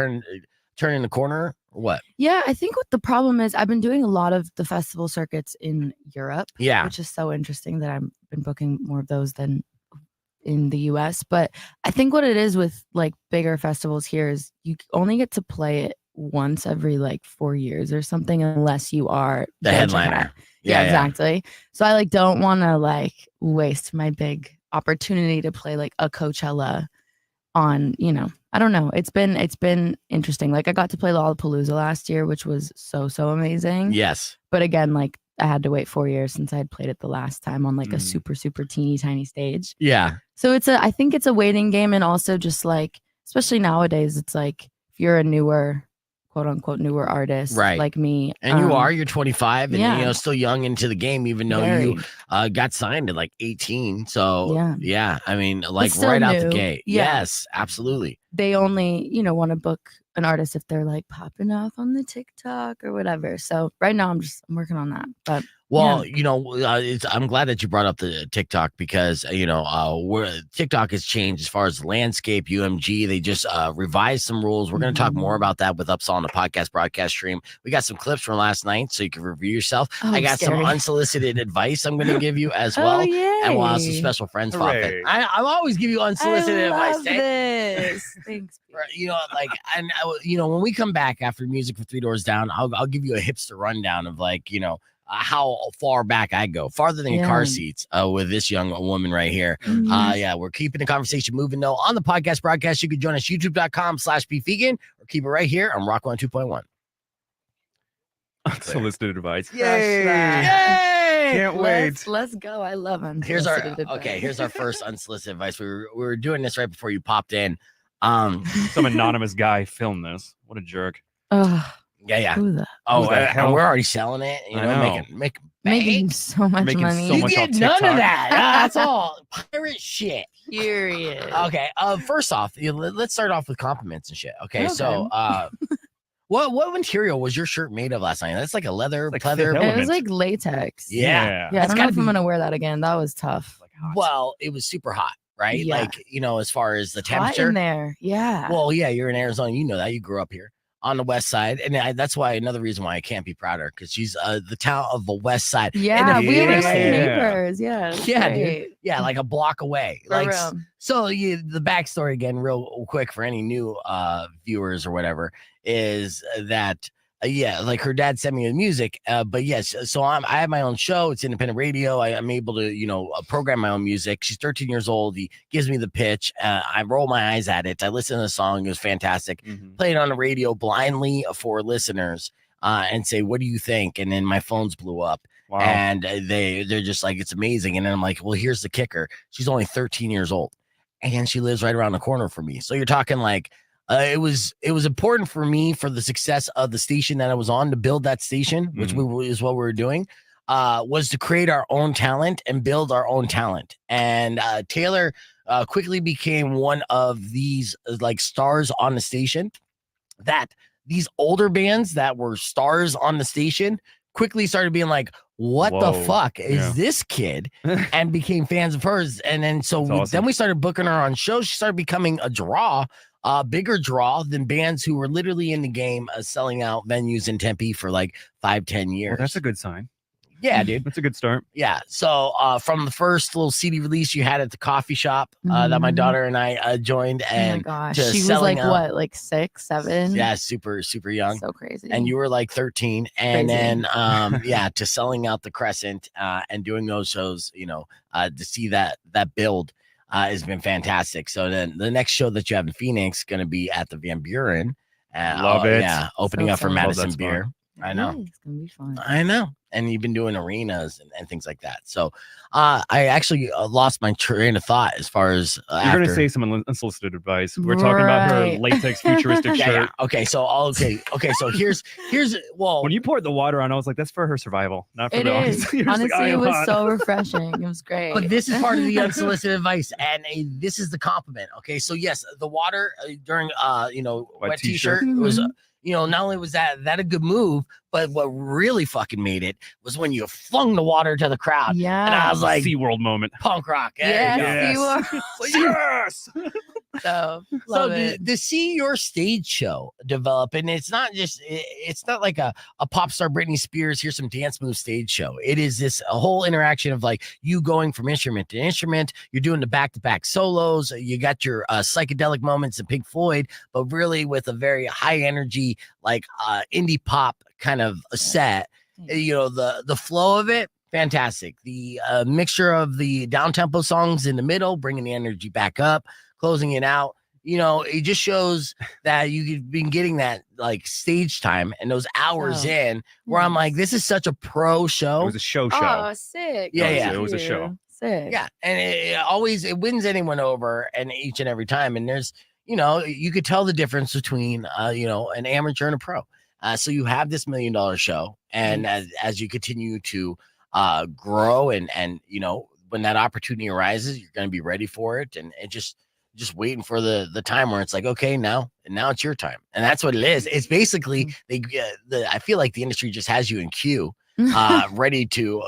turning the corner or what? Yeah, I think what the problem is, I've been doing a lot of the festival circuits in Europe. Yeah. Which is so interesting that I've been booking more of those than in the US. But I think what it is with like bigger festivals here is you only get to play it once every like 4 years or something, unless you are the headliner. Yeah, exactly. So I like don't want to like waste my big opportunity to play like a Coachella on, I don't know. It's been interesting. Like I got to play Lollapalooza last year, which was so amazing. Yes. But again, like I had to wait 4 years since I had played it the last time on like a super teeny tiny stage. Yeah. So I think it's a waiting game, and also just like, especially nowadays, it's like if you're a newer, quote unquote newer artist, right, like me, and you're 25 and still young into the game, even though you got signed at like 18. So yeah, I mean, like right out the gate. Yes, absolutely. They only want to book an artist if they're like popping off on the TikTok or whatever. So right now I'm working on that. But I'm glad that you brought up the TikTok because TikTok has changed as far as the landscape. UMG, they just revised some rules. We're going to talk more about that with Upsahl on the podcast broadcast stream. We got some clips from last night so you can review yourself. I got some unsolicited advice I'm going to give you as well. And we'll have some special friends pop in. I'll always give you unsolicited advice. Thanks. When we come back after Music for Three Doors Down, I'll give you a hipster rundown of how far back I go, farther than your car seats with this young woman right here. We're keeping the conversation moving though on the podcast broadcast. You can join us youtube.com/bevegan or keep it right here on Rock 102.1. Unsolicited advice. Yay! Can't wait. Let's go. I love unsolicited advice. Here's our first unsolicited advice. We were doing this right before you popped in. Some anonymous guy filmed this. What a jerk. Yeah. Who the and we're already selling it. Making so much money. You get none of that. That's all pirate shit. Period. Okay. First off, let's start off with compliments and shit. Okay. So, what material was your shirt made of last night? That's like a leather, pleather. It was like latex. Yeah. I don't know if I'm gonna wear that again. That was tough. Well, it was super hot. Right. Yeah. Like, as far as the temperature hot in there. Yeah. Well, yeah, you're in Arizona. You know that. You grew up here on the west side. And that's why another reason why I can't be prouder, because she's the town of the west side. Yeah. We were neighbors. Yeah. Yeah, dude. Yeah. Like a block away. So the backstory again, real quick for any new viewers or whatever, is that like her dad sent me the music, but yes, so I have my own show. It's independent radio. I'm able to program my own music. She's 13 years old. He gives me the pitch. I roll my eyes at it. I listen to the song. It was fantastic. Play it on the radio blindly for listeners and say, what do you think? And then my phones blew up. Wow. And they're just like, it's amazing. And then I'm like, well, here's the kicker. She's only 13 years old and she lives right around the corner from me. So you're talking like, it was important for me, for the success of the station that I was on, to build that station, which is what we were doing, was to create our own talent and build our own talent. And Taylor quickly became one of these like stars on the station, that these older bands that were stars on the station quickly started being like, what the fuck is this kid? And became fans of hers. And then then we started booking her on shows. She started becoming a draw. Bigger draw than bands who were literally in the game selling out venues in Tempe for like 5-10 years. Well, that's a good sign. Yeah, dude. That's a good start. Yeah. So from the first little CD release you had at the coffee shop that my daughter and I joined, and oh my gosh, she was like out, what, like 6, 7? Yeah, super young. So crazy. And you were like 13, and then to selling out the Crescent and doing those shows, to see that build has been fantastic. So then the next show that you have in Phoenix is going to be at the Van Buren. Love it. Yeah, opening So up for fun. Madison That's Beer. fun. I know. Yeah, it's gonna be fun. I know. And you've been doing arenas and things like that. So I actually lost my train of thought as far as You're going to say some unsolicited advice. We're talking about her Right. latex futuristic shirt. Yeah. Okay. So So here's well. When you poured the water on, I was like, that's for her survival, not for It the is. audience. You're just like, Honestly, I it am was hot. so refreshing. It was great. But this is part of the unsolicited advice, and this is the compliment. Okay, so yes, the water during wet t-shirt was not only was that a good move, but what really fucking made it was when you flung the water to the crowd. Yeah. And I was like, SeaWorld moment. punk rock. Yes, Yes. So, To see your stage show develop, and it's not like a pop star Britney Spears, here's some dance move stage show. It is a whole interaction of like you going from instrument to instrument. You're doing the back-to-back solos. You got your psychedelic moments in Pink Floyd, but really with a very high energy, like indie pop kind of a set. The flow of it, fantastic. The mixture of the down-tempo songs in the middle, bringing the energy back up, closing it out. It just shows that you've been getting that like stage time and those hours in where I'm like, this is such a pro show. It was a show. Oh, sick. Yeah. It was a show. Sick. Yeah. And it wins anyone over and each and every time. And there's, you could tell the difference between, an amateur and a pro. So you have this $1 million show. And as you continue to grow and when that opportunity arises, you're going to be ready for it. And it just waiting for the time where it's like, okay, now it's your time. And that's what it is. It's basically I feel like the industry just has you in queue, ready to,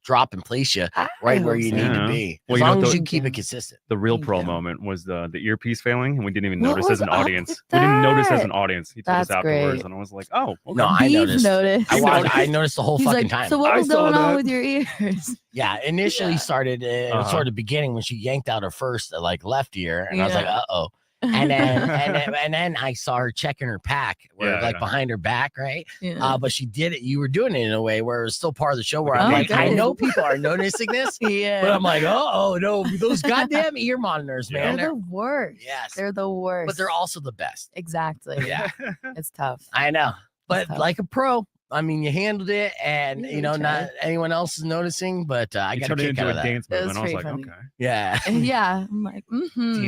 drop and place you right where you need to be. As long as you keep it consistent. The real pro moment was the earpiece failing, and we didn't even notice as an audience. We didn't notice as an audience. He told us afterwards, and I was like, oh, okay. No, I noticed. I noticed the whole fucking time. So what was going on with your ears? Yeah, initially started sort of beginning when she yanked out her first left ear, and I was like, uh-oh. And then I saw her checking her pack behind her back, right? Yeah. But she did it. You were doing it in a way where it was still part of the show where I'm like, I know people are noticing this, but I'm like, oh no, those goddamn ear monitors, man. They're the worst. Yes. They're the worst. But they're also the best. Exactly. Yeah. It's tough. I know. But like a pro, I mean, you handled it, and not anyone else is noticing, but I got a kick out of that. Dance move, and I was like, funny. okay, yeah, I'm like,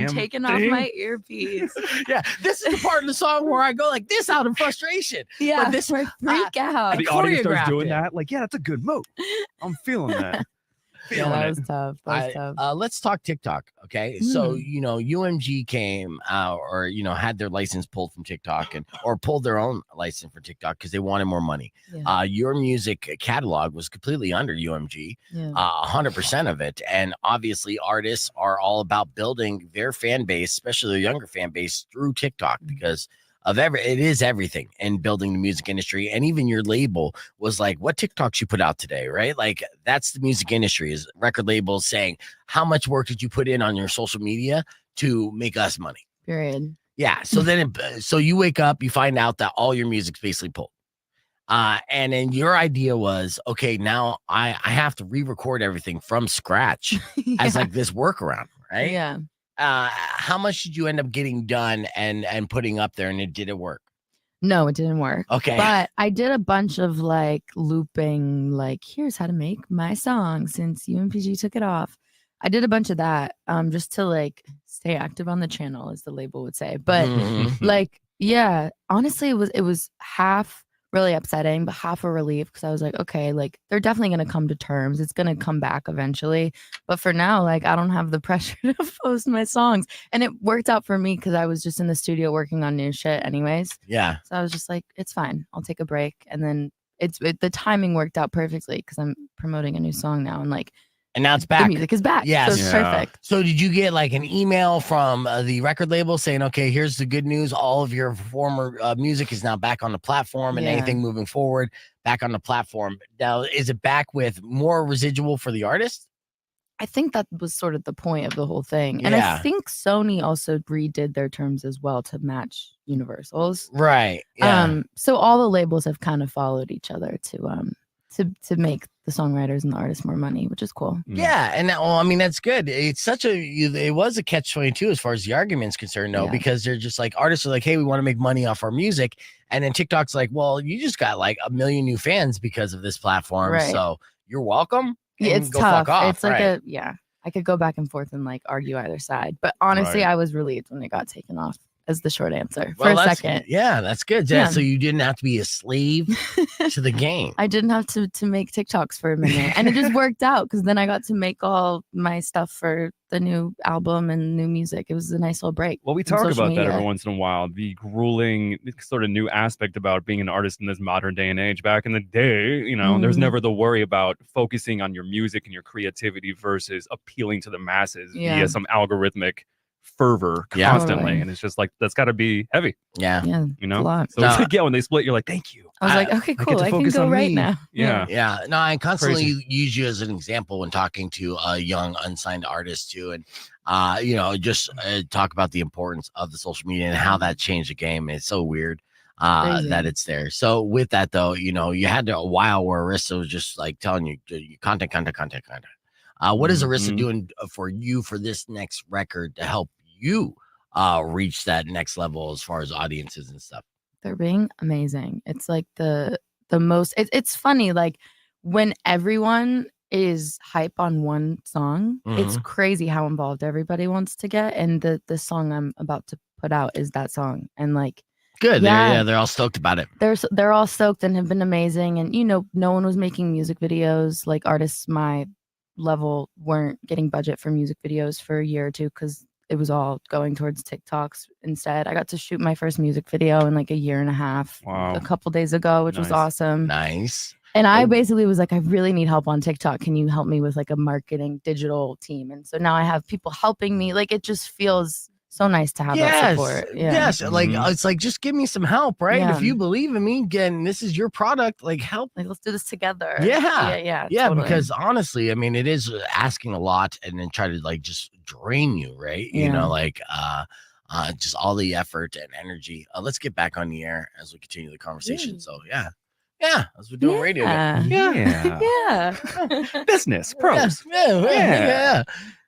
taking off my earpiece. Yeah, this is the part of the song where I go like this out of frustration. Yeah, but this freak out. The audience starts doing that. Like, yeah, that's a good move. I'm feeling that. That was tough. Let's talk TikTok. Okay. So, UMG came out or, had their license pulled from TikTok or pulled their own license for TikTok because they wanted more money. Yeah. Your music catalog was completely under UMG, 100% of it. And obviously artists are all about building their fan base, especially their younger fan base through TikTok because it is everything in building the music industry. And even your label was like, what TikToks you put out today, right? Like that's the music industry is record labels saying, how much work did you put in on your social media to make us money? Period. Yeah. So then, so you wake up, you find out that all your music's basically pulled. And then your idea was, okay, now I have to re-record everything from scratch as like this workaround, right? Yeah. How much did you end up getting done and putting up there, and did it work? No, it didn't work. Okay. But I did a bunch of like looping, like here's how to make my song since UMPG took it off. I did a bunch of that just to like stay active on the channel, as the label would say. But like, yeah, honestly, it was half really upsetting, but half a relief because I was like, okay, like they're definitely going to come to terms. It's going to come back eventually. But for now, like I don't have the pressure to post my songs. And it worked out for me because I was just in the studio working on new shit anyways. Yeah. So I was just like, it's fine. I'll take a break. And then the timing worked out perfectly because I'm promoting a new song now. And now it's back. The music is back. Yes. So it's perfect. So did you get like an email from the record label saying, okay, here's the good news. All of your former music is now back on the platform and anything moving forward back on the platform. Now, is it back with more residual for the artist? I think that was sort of the point of the whole thing. And I think Sony also redid their terms as well to match Universal's. Right. Yeah. So all the labels have kind of followed each other to to make the songwriters and the artists more money, which is cool. Yeah, and I mean that's good. It's it was a catch-22 as far as the argument's concerned, though, because they're just like artists are like, hey, we want to make money off our music, and then TikTok's like, well, you just got like 1 million new fans because of this platform, so you're welcome. It's go tough. Fuck off, it's like I could go back and forth and like argue either side, but honestly, I was relieved when it got taken off. As the short answer for a second. Yeah, that's good. Yeah, so you didn't have to be a slave to the game. I didn't have to make TikToks for a minute, and it just worked out because then I got to make all my stuff for the new album and new music. It was a nice little break. Well, we talk about that every once in a while. The grueling sort of new aspect about being an artist in this modern day and age. Back in the day, you know, there's never the worry about focusing on your music and your creativity versus appealing to the masses via some algorithmic fervor constantly, and it's just like that's got to be heavy. Yeah, you know. So it's like when they split, you're like, thank you. I was like, okay, cool. I can go right now. Yeah. No, I constantly use you as an example when talking to young unsigned artists too, and you know, just talk about the importance of the social media and how that changed the game. It's so weird that it's there. So with that though, you know, you had a while where Arista was just like telling you content. What is Arista doing for you for this next record to help you reach that next level as far as audiences and stuff? They're being amazing. It's like the most it's funny, like when everyone is hype on one song, it's crazy how involved everybody wants to get, and the song I'm about to put out is that song, and like good. They're all stoked about it. They're all stoked and have been amazing, and you know, no one was making music videos, like artists my level weren't getting budget for music videos for a year or two because it was all going towards TikToks instead. I got to shoot my first music video in like a year and a half a couple days ago, which was awesome. Nice. And I basically was like, I really need help on TikTok. Can you help me with like a marketing digital team? And so now I have people helping me. Like it just feels so nice to have that support. Yes. Like it's like, just give me some help, right? If you believe in me, again, this is your product, like help. Like let's do this together. Yeah, totally. Because honestly, I mean, it is asking a lot and then try to like just drain you, right? You know, like just all the effort and energy. Let's get back on the air as we continue the conversation. So as we're doing radio. Business pros. Yeah.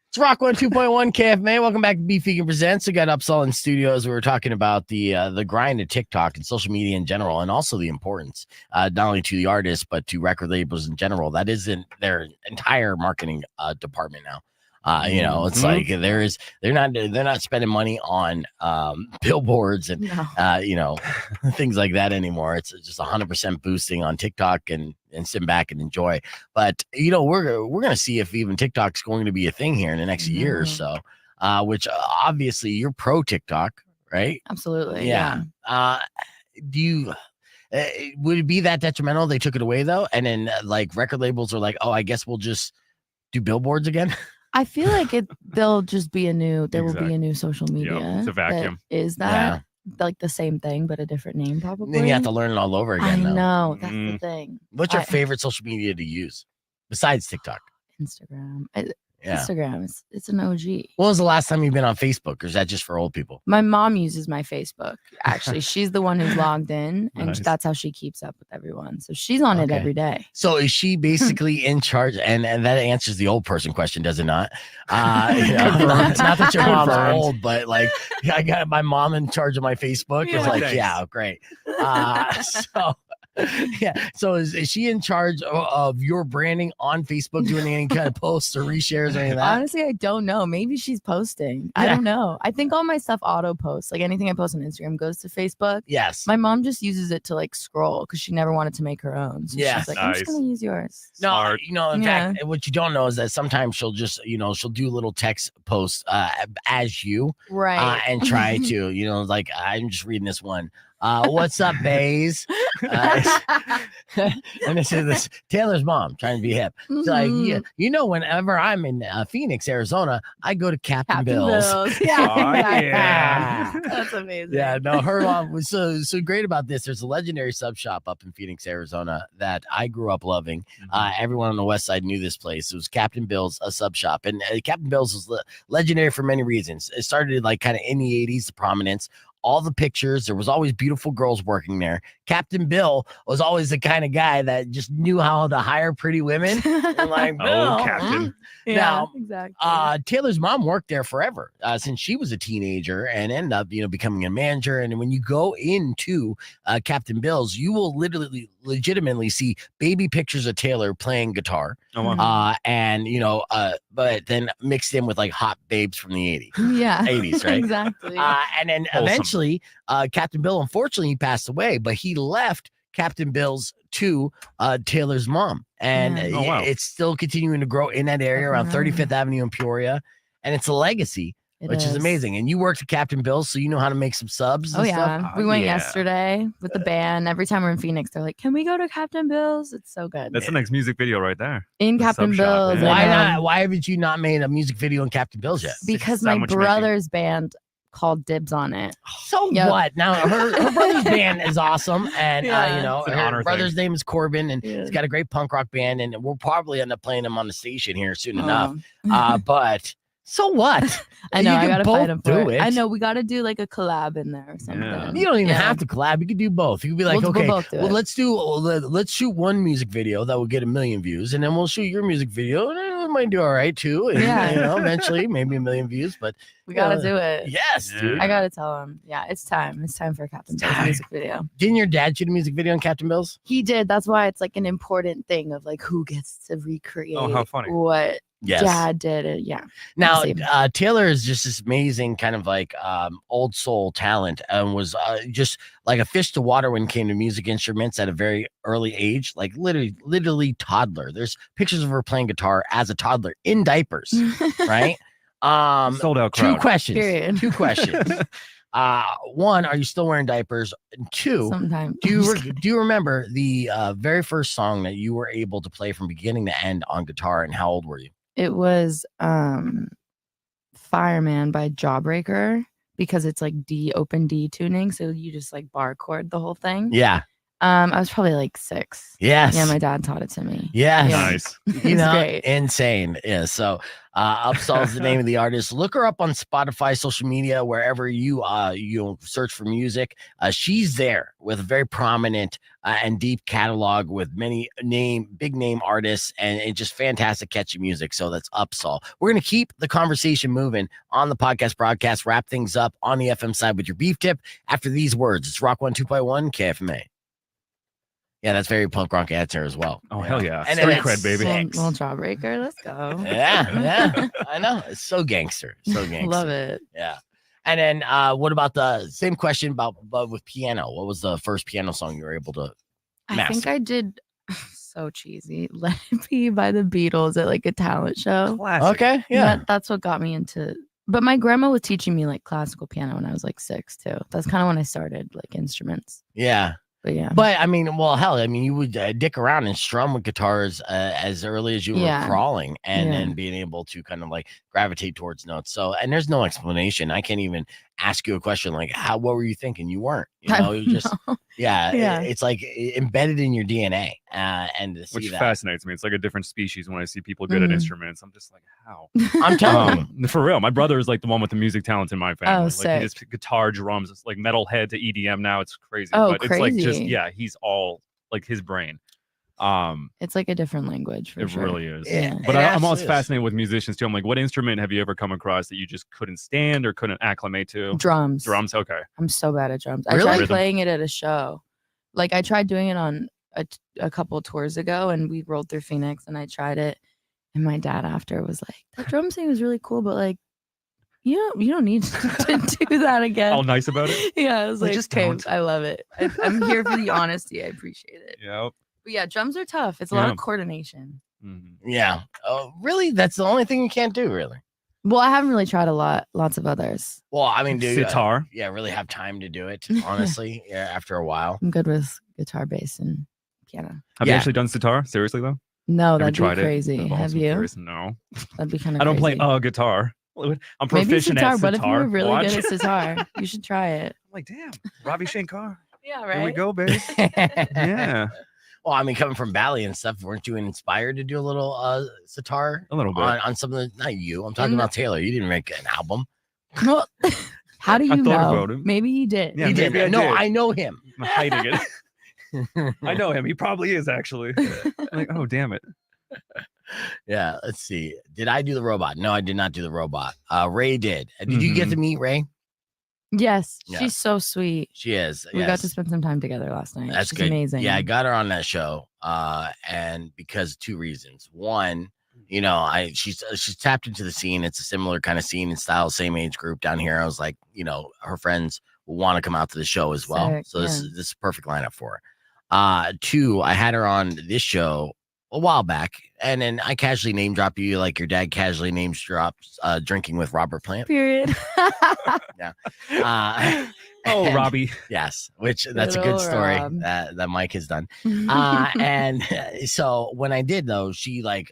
It's Rock 102.1 KFMA. Welcome back to Beef Vegan Presents. We got Upsahl in studios. We were talking about the grind of TikTok and social media in general, and also the importance not only to the artists but to record labels in general. That isn't their entire marketing department now. You know, it's like they're not spending money on billboards and you know, things like that anymore. It's just 100% boosting on TikTok and sit back and enjoy. But you know, we're gonna see if even TikTok's going to be a thing here in the next year or so. Which obviously you're pro TikTok, right? Absolutely. Yeah. Do you? Would it be that detrimental? They took it away though, and then like record labels are like, oh, I guess we'll just do billboards again. I feel like there'll just be there will be a new social media. It's a vacuum. Is that like the same thing, but a different name probably? Then you have to learn it all over again. I know. That's the thing. What's your favorite social media to use besides TikTok? Instagram. Instagram. It's an OG. When was the last time you've been on Facebook, or is that just for old people? My mom uses my Facebook. Actually, she's the one who's logged in, and that's how she keeps up with everyone. So she's on it every day. So is she basically in charge? And that answers the old person question, does it not? You know, not that your mom's old, but like I got my mom in charge of my Facebook. It's like, great. So is she in charge of your branding on Facebook, doing any kind of posts or reshares or anything like that? Honestly, I don't know. Maybe she's posting. I don't know. I think all my stuff auto posts. Like anything I post on Instagram goes to Facebook. Yes. My mom just uses it to like scroll because she never wanted to make her own. So she's like, I'm just gonna use yours. No, you know, in fact, what you don't know is that sometimes she'll just, you know, she'll do little text posts as you, right, and try to, you know, like I'm just reading this one. What's up, Baze? And this Taylor's mom trying to be hip. She's like, you know, whenever I'm in Phoenix, Arizona, I go to Captain Bill's. Yeah. That's amazing. Yeah, no, her mom was so great about this. There's a legendary sub shop up in Phoenix, Arizona that I grew up loving. Everyone on the west side knew this place. It was Captain Bill's, a sub shop. And Captain Bill's was legendary for many reasons. It started like kind of in the 80s, the prominence. All the pictures, there was always beautiful girls working there. Captain Bill was always the kind of guy that just knew how to hire pretty women. And like, Bill, Captain. Yeah, now, exactly. Taylor's mom worked there forever since she was a teenager and ended up, becoming a manager. And when you go into Captain Bill's, you will legitimately see baby pictures of Taylor playing guitar. Oh, wow. And but then mixed in with like hot babes from the 80s. Yeah. 80s, right? Exactly. And then Wholesome. eventually, Captain Bill, unfortunately, he passed away, but he left Captain Bill's to Taylor's mom. And Oh, wow. it's still continuing to grow in that area around 35th Avenue in Peoria. And it's a legacy, which is amazing. And you worked at Captain Bill's, so you know how to make some subs. Oh, and yeah. stuff. We went yesterday with the band. Every time we're in Phoenix, they're like, can we go to Captain Bill's? It's so good. That's the next music video right there. In The Captain sub shop, Bill's. yeah. Why not? Why haven't you not made a music video in Captain Bill's yet? Because my Sandwich making. brother's band called dibs on it. So Yep. what? Now her brother's band is awesome, and It's an her honor brother's thing. name is Corbin, and Yeah. he's got a great punk rock band, and we'll probably end up playing him on the station here soon enough. Oh. But so what? I know. You I can gotta both fight him do for it. I know. We gotta do like a collab in there or something. Yeah. You don't even Yeah. have to collab. You could do both. You could be like, We'll okay, both do it. let's shoot one music video that will get 1 million views, and then we'll shoot your music video, and it might do all right too. And, Yeah. Eventually maybe 1 million views. But We gotta do it. yes, Yeah. dude. I gotta tell him. Yeah, it's time. It's time for Captain Bill's time. music video. Didn't your dad shoot a music video on Captain Bill's? He did. That's why it's like an important thing of like who gets to recreate how funny. what Yes. dad did. It. Yeah. Now, Same. Taylor is just this amazing kind of like old soul talent and was just like a fish to water when it came to music instruments at a very early age, like literally toddler. There's pictures of her playing guitar as a toddler in diapers, right? Sold out crowd. Two questions. Period. Two questions. One, are you still wearing diapers? And two, Sometimes. do you remember the very first song that you were able to play from beginning to end on guitar, and how old were you? It was Fireman by Jawbreaker because it's like open D tuning. So you just like bar chord the whole thing. Yeah. I was probably like 6. Yes. Yeah, my dad taught it to me. Yes. Yeah. Nice. It's great. Insane. Yeah. So Upsahl is the name of the artist. Look her up on Spotify, social media, wherever you search for music. She's there with a very prominent and deep catalog with many big name artists, and it's just fantastic, catchy music. So that's Upsahl. We're gonna keep the conversation moving on the podcast broadcast. Wrap things up on the FM side with your beef tip after these words. It's Rock 102.1 KFMA. Yeah, that's very punk rock answer as well. Oh, hell yeah. And Street then cred, baby. Little Jawbreaker. Let's go. Yeah, I know. It's so gangster. So gangster. Love it. Yeah. And then what about the same question but with piano? What was the first piano song you were able to I master? think I did so cheesy. Let It Be by the Beatles at like a talent show. Classic. Okay, yeah. That's what got me into. But my grandma was teaching me like classical piano when I was like 6 too. That's kind of when I started like instruments. Yeah. But yeah. But I mean, well, hell, I mean, you would dick around and strum with guitars as early as you were crawling, and then being able to kind of like gravitate towards notes. So, and there's no explanation. I can't even ask you a question like, what were you thinking? You weren't, you just, Yeah. It's like embedded in your DNA. And to see Which that. fascinates me. It's like a different species when I see people good at instruments. I'm just like, how? I'm telling you. For real. My brother is like the one with the music talent in my family. Like sick. he just guitar, drums, it's like metalhead to EDM now. It's crazy. Oh, but it's like just crazy. he's all like his brain. It's like a different language for It sure. really is. Yeah. But It I'm absolutely always is. fascinated with musicians too. I'm like, what instrument have you ever come across that you just couldn't stand or couldn't acclimate to? Drums. Drums, okay. I'm so bad at drums. Really? I tried Rhythm. playing it at a show. Like I tried doing it on a couple tours ago, and we rolled through Phoenix, and I tried it. And my dad after was like, "That drum thing was really cool, but like, you don't need to do that again." All nice about it. Yeah, I was like, just "Okay, don't." I love it. I'm here for the honesty. I appreciate it." Yep. But yeah, drums are tough. It's a lot Yeah. of coordination. Mhm. Yeah. Oh, really? That's the only thing you can't do, really? Well, I haven't really tried lots of others. Well, I mean, do you Sitar. really have time to do it, honestly, after a while? I'm good with guitar, bass, and piano. Have you Yeah. actually done sitar? Seriously though? No, Have you that'd be tried crazy. it? I'm Have also you? curious. No. That'd be kind of. I don't play crazy. guitar. I'm Maybe proficient sitar. at What if you sitar. were really Watch. good at sitar? You should try it. I'm like, damn, Ravi Shankar. Yeah, Here we go, baby. Yeah, Well, I mean, coming from Bali and stuff, weren't you inspired to do a little sitar a little bit. on some of the? Not you. I'm talking about Taylor. You didn't make an album. Well, how do I you thought know? about it. Maybe he did. Yeah, He maybe I did. No, did. I know him. I'm hiding it. I know him. He probably is actually. Like, oh, damn it. Yeah, let's see. Did I do the robot? No, I did not do the robot. Ray did. Did you get to meet Ray? Yes, Yeah. she's so sweet. She is. We got to spend some time together last night. That's she's good. Amazing. Yeah, I got her on that show. And because 2 reasons. One, you know, she's tapped into the scene. It's a similar kind of scene and style, same age group down here. I was like, you know, her friends will want to come out to the show as well. Sick, So this is a perfect lineup for her. 2, I had her on this show a while back, and then I casually name drop you like your dad casually names drops drinking with Robert Plant. Period. Yeah. Oh, Robbie. Yes, which that's a good story that Mike has done. And so when I did though, she like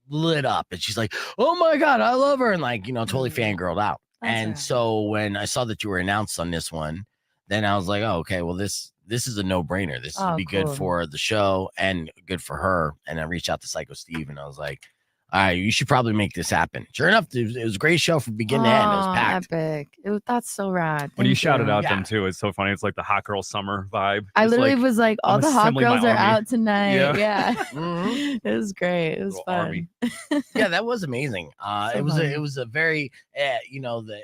lit up and she's like, "Oh my God, I love her," and like, you know, totally fangirled out. And so when I saw that you were announced on this one, then I was like, "Oh, okay, well this is a no-brainer. This would be good for the show and good for her." And I reached out to Psycho Steve and I was like, "All right, you should probably make this happen." Sure enough, it was a great show from beginning to end. It was packed. Epic. That's so rad. When you shouted out them too, it's so funny. It's like the hot girl summer vibe. I literally was like, all the hot girls are out tonight. Yeah. Mm-hmm. It was great. It was fun. Yeah, that was amazing. It was a very you know, the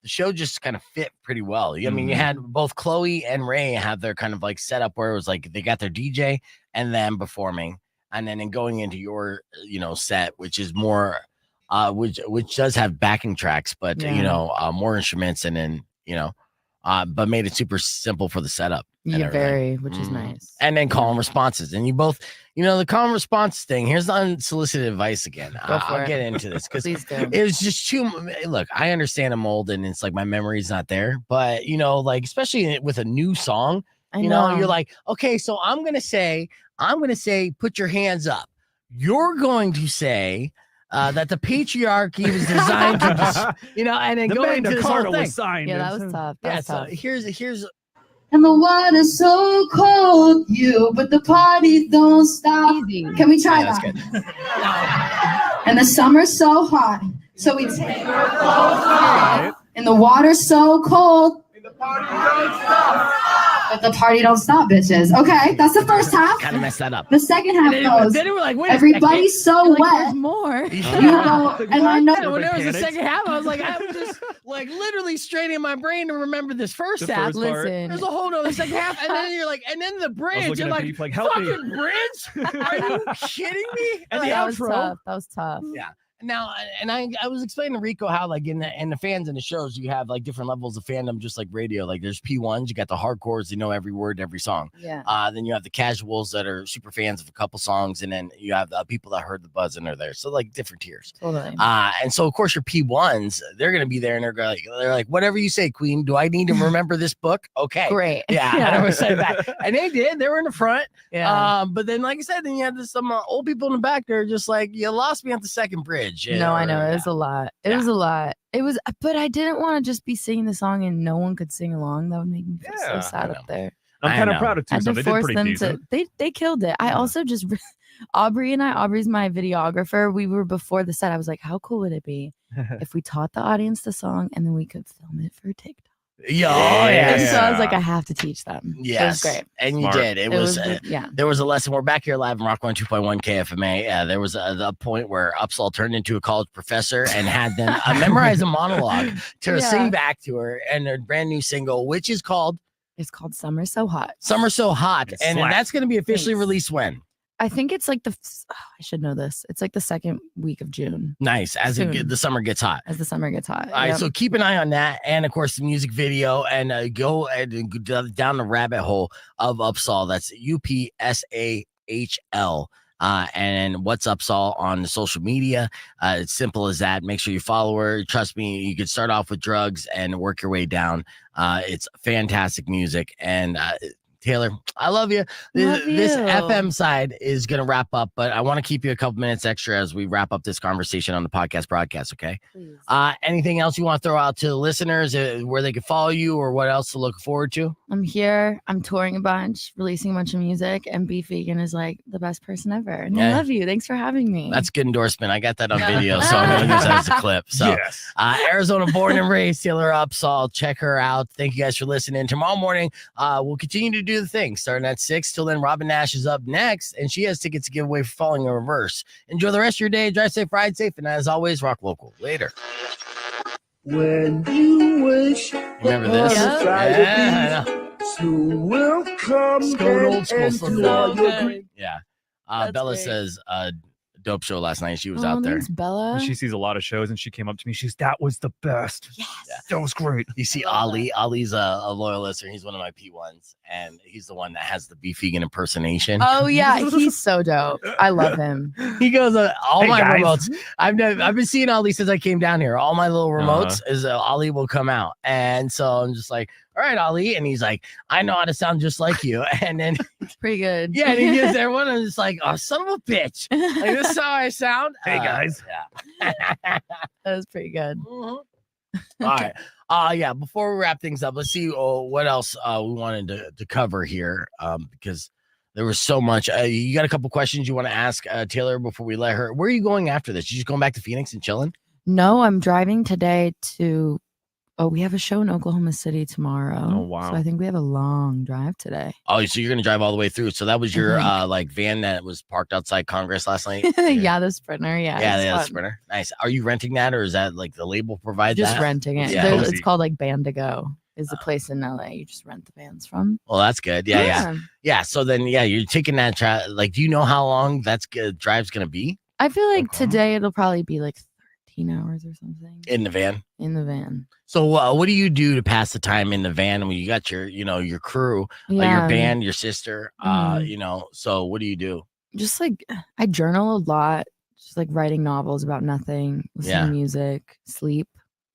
show just kind of fit pretty well. I mean, you had both Chloe and Ray have their kind of like setup where it was like they got their DJ and then performing, and then in going into your, you know, set, which is more which does have backing tracks, but you know, more instruments, and then, you know, but made it super simple for the setup. Yeah, very, which is nice. And then call and responses. And you both, you know, the call and response thing. Here's the unsolicited advice again. I'll get into this because it was just too. Look, I understand I'm old and it's like my memory's not there, but you know, like especially with a new song, you know, you're like, okay, so I'm gonna say, put your hands up. You're going to say that the patriarchy was designed to, you know, and then go into this whole thing. Yeah, that was tough. So here's. And the water's so cold, but the party don't stop. Easy. Can we try that? That's good. And the summer's so hot, so we take our clothes off. And the water's so cold, and the party don't stop. But the party don't stop, bitches. Okay, that's the first half. Kind of messed that up. The second half goes. Then we're like, wait, everybody's so like, wet. There's more. You go, and I know. When there was the second half, I was like, I was just like literally straining my brain to remember this first half. Listen, there's a whole nother second half, and then you're like, and then the bridge. You're like, fucking bridge? Are you kidding me? And the outro. That was tough. Yeah. Now, and I was explaining to Rico how like in the fans in the shows, you have like different levels of fandom, just like radio. Like there's P1s, you got the hardcores, they know every word, every song. Yeah. Then you have the casuals that are super fans of a couple songs, and then you have the people that heard the buzz and are there. So like different tiers. Totally. And so of course your P1s, they're gonna be there, and they're like, whatever you say, Queen. Do I need to remember this book? Okay. Great. Yeah. I always say that, and they did. They were in the front. Yeah. But then, like I said, then you had some old people in the back. They're just like, you lost me at the second bridge. No, I know. It was a lot. It was a lot. It was, but I didn't want to just be singing the song and no one could sing along. That would make me feel so sad up there. I'm kind of proud of Tucson. They did pretty decent. They killed it. I also just Aubrey's my videographer. We were before the set. I was like, how cool would it be if we taught the audience the song and then we could film it for TikTok? Yeah. So I was like, I have to teach them. Yes. It was great. And you did. It was yeah. There was a lesson. We're back here live in Rock 102.1 KFMA. There was the point where Upsahl turned into a college professor and had them memorize a monologue to sing back to her, and their brand new single, which is called? It's called Summer So Hot. Summer So Hot. And that's going to be officially released when? I think it's like I should know this. It's like the second week of June. Nice. As the summer gets hot. As the summer gets hot. All right. So keep an eye on that. And of course, the music video, and go down the rabbit hole of Upsahl. That's UPSAHL. And what's Upsahl on the social media. It's simple as that. Make sure you follow her. Trust me, you could start off with drugs and work your way down. It's fantastic music. And Taylor, I love you. This FM side is going to wrap up, but I want to keep you a couple minutes extra as we wrap up this conversation on the podcast broadcast, okay? Please. Anything else you want to throw out to the listeners, where they can follow you or what else to look forward to? I'm here. I'm touring a bunch, releasing a bunch of music, and Beef Vegan is like the best person ever. And I love you. Thanks for having me. That's a good endorsement. I got that on video, so I'm going to use that as a clip. So, Arizona born and raised, Taylor Upsahl. Check her out. Thank you guys for listening. Tomorrow morning, we'll continue to do do the thing. Starting at 6. Till then, Robin Nash is up next, and she has tickets to give away for Falling in Reverse. Enjoy the rest of your day. Drive safe, ride safe, and as always, rock local. Later. When you wish Remember this? yeah, you will come Going old school. so Yeah. That's Bella great. says dope show last night. She was out there. Thanks, Bella. She sees a lot of shows and she came up to me. That was the best. Yes. Yeah. That was great. You see I love Ali. Ali's a loyal listener. He's one of my P1s, and he's the one that has the Beef Vegan impersonation. Oh yeah, he's so dope. I love him. He goes, all Hey, my guys. remotes. I've been seeing Ali since I came down here. All my little remotes is Ali will come out, and so I'm just like, all right, Ali, and he's like, I know how to sound just like you, and then It's pretty good. yeah, and he gives everyone, and it's like, oh, son of a bitch, like this is how I sound. Hey, guys. Yeah. That was pretty good. Mhm. All right. Yeah. Before we wrap things up, let's see what else we wanted to cover here. Because there was so much. You got a couple questions you want to ask Taylor before we let her. Where are you going after this? You just going back to Phoenix and chilling? No, I'm driving today to. Oh, we have a show in Oklahoma City tomorrow. Oh, wow. So I think we have a long drive today. Oh, so you're gonna drive all the way through. So that was your think. like van that was parked outside Congress last night. Yeah, the Sprinter. Yeah, Yeah, it's the fun. Sprinter. Nice. Are you renting that, or is that like the label provides Just that? renting it. Yeah. It's Cozy. called like Band to Go. Is the place in LA you just rent the vans from? Well, that's good. Yeah. So then, you're taking that. Like, do you know how long that's drive's gonna be I feel like Okay. today it'll probably be like 13 hours or something in the van? in the van. So what do you do to pass the time in the van when you got your, your crew, Yeah, your band, your sister, Mhm. so what do you do? just like I journal a lot, just like writing novels about nothing, listen Yeah. to music, sleep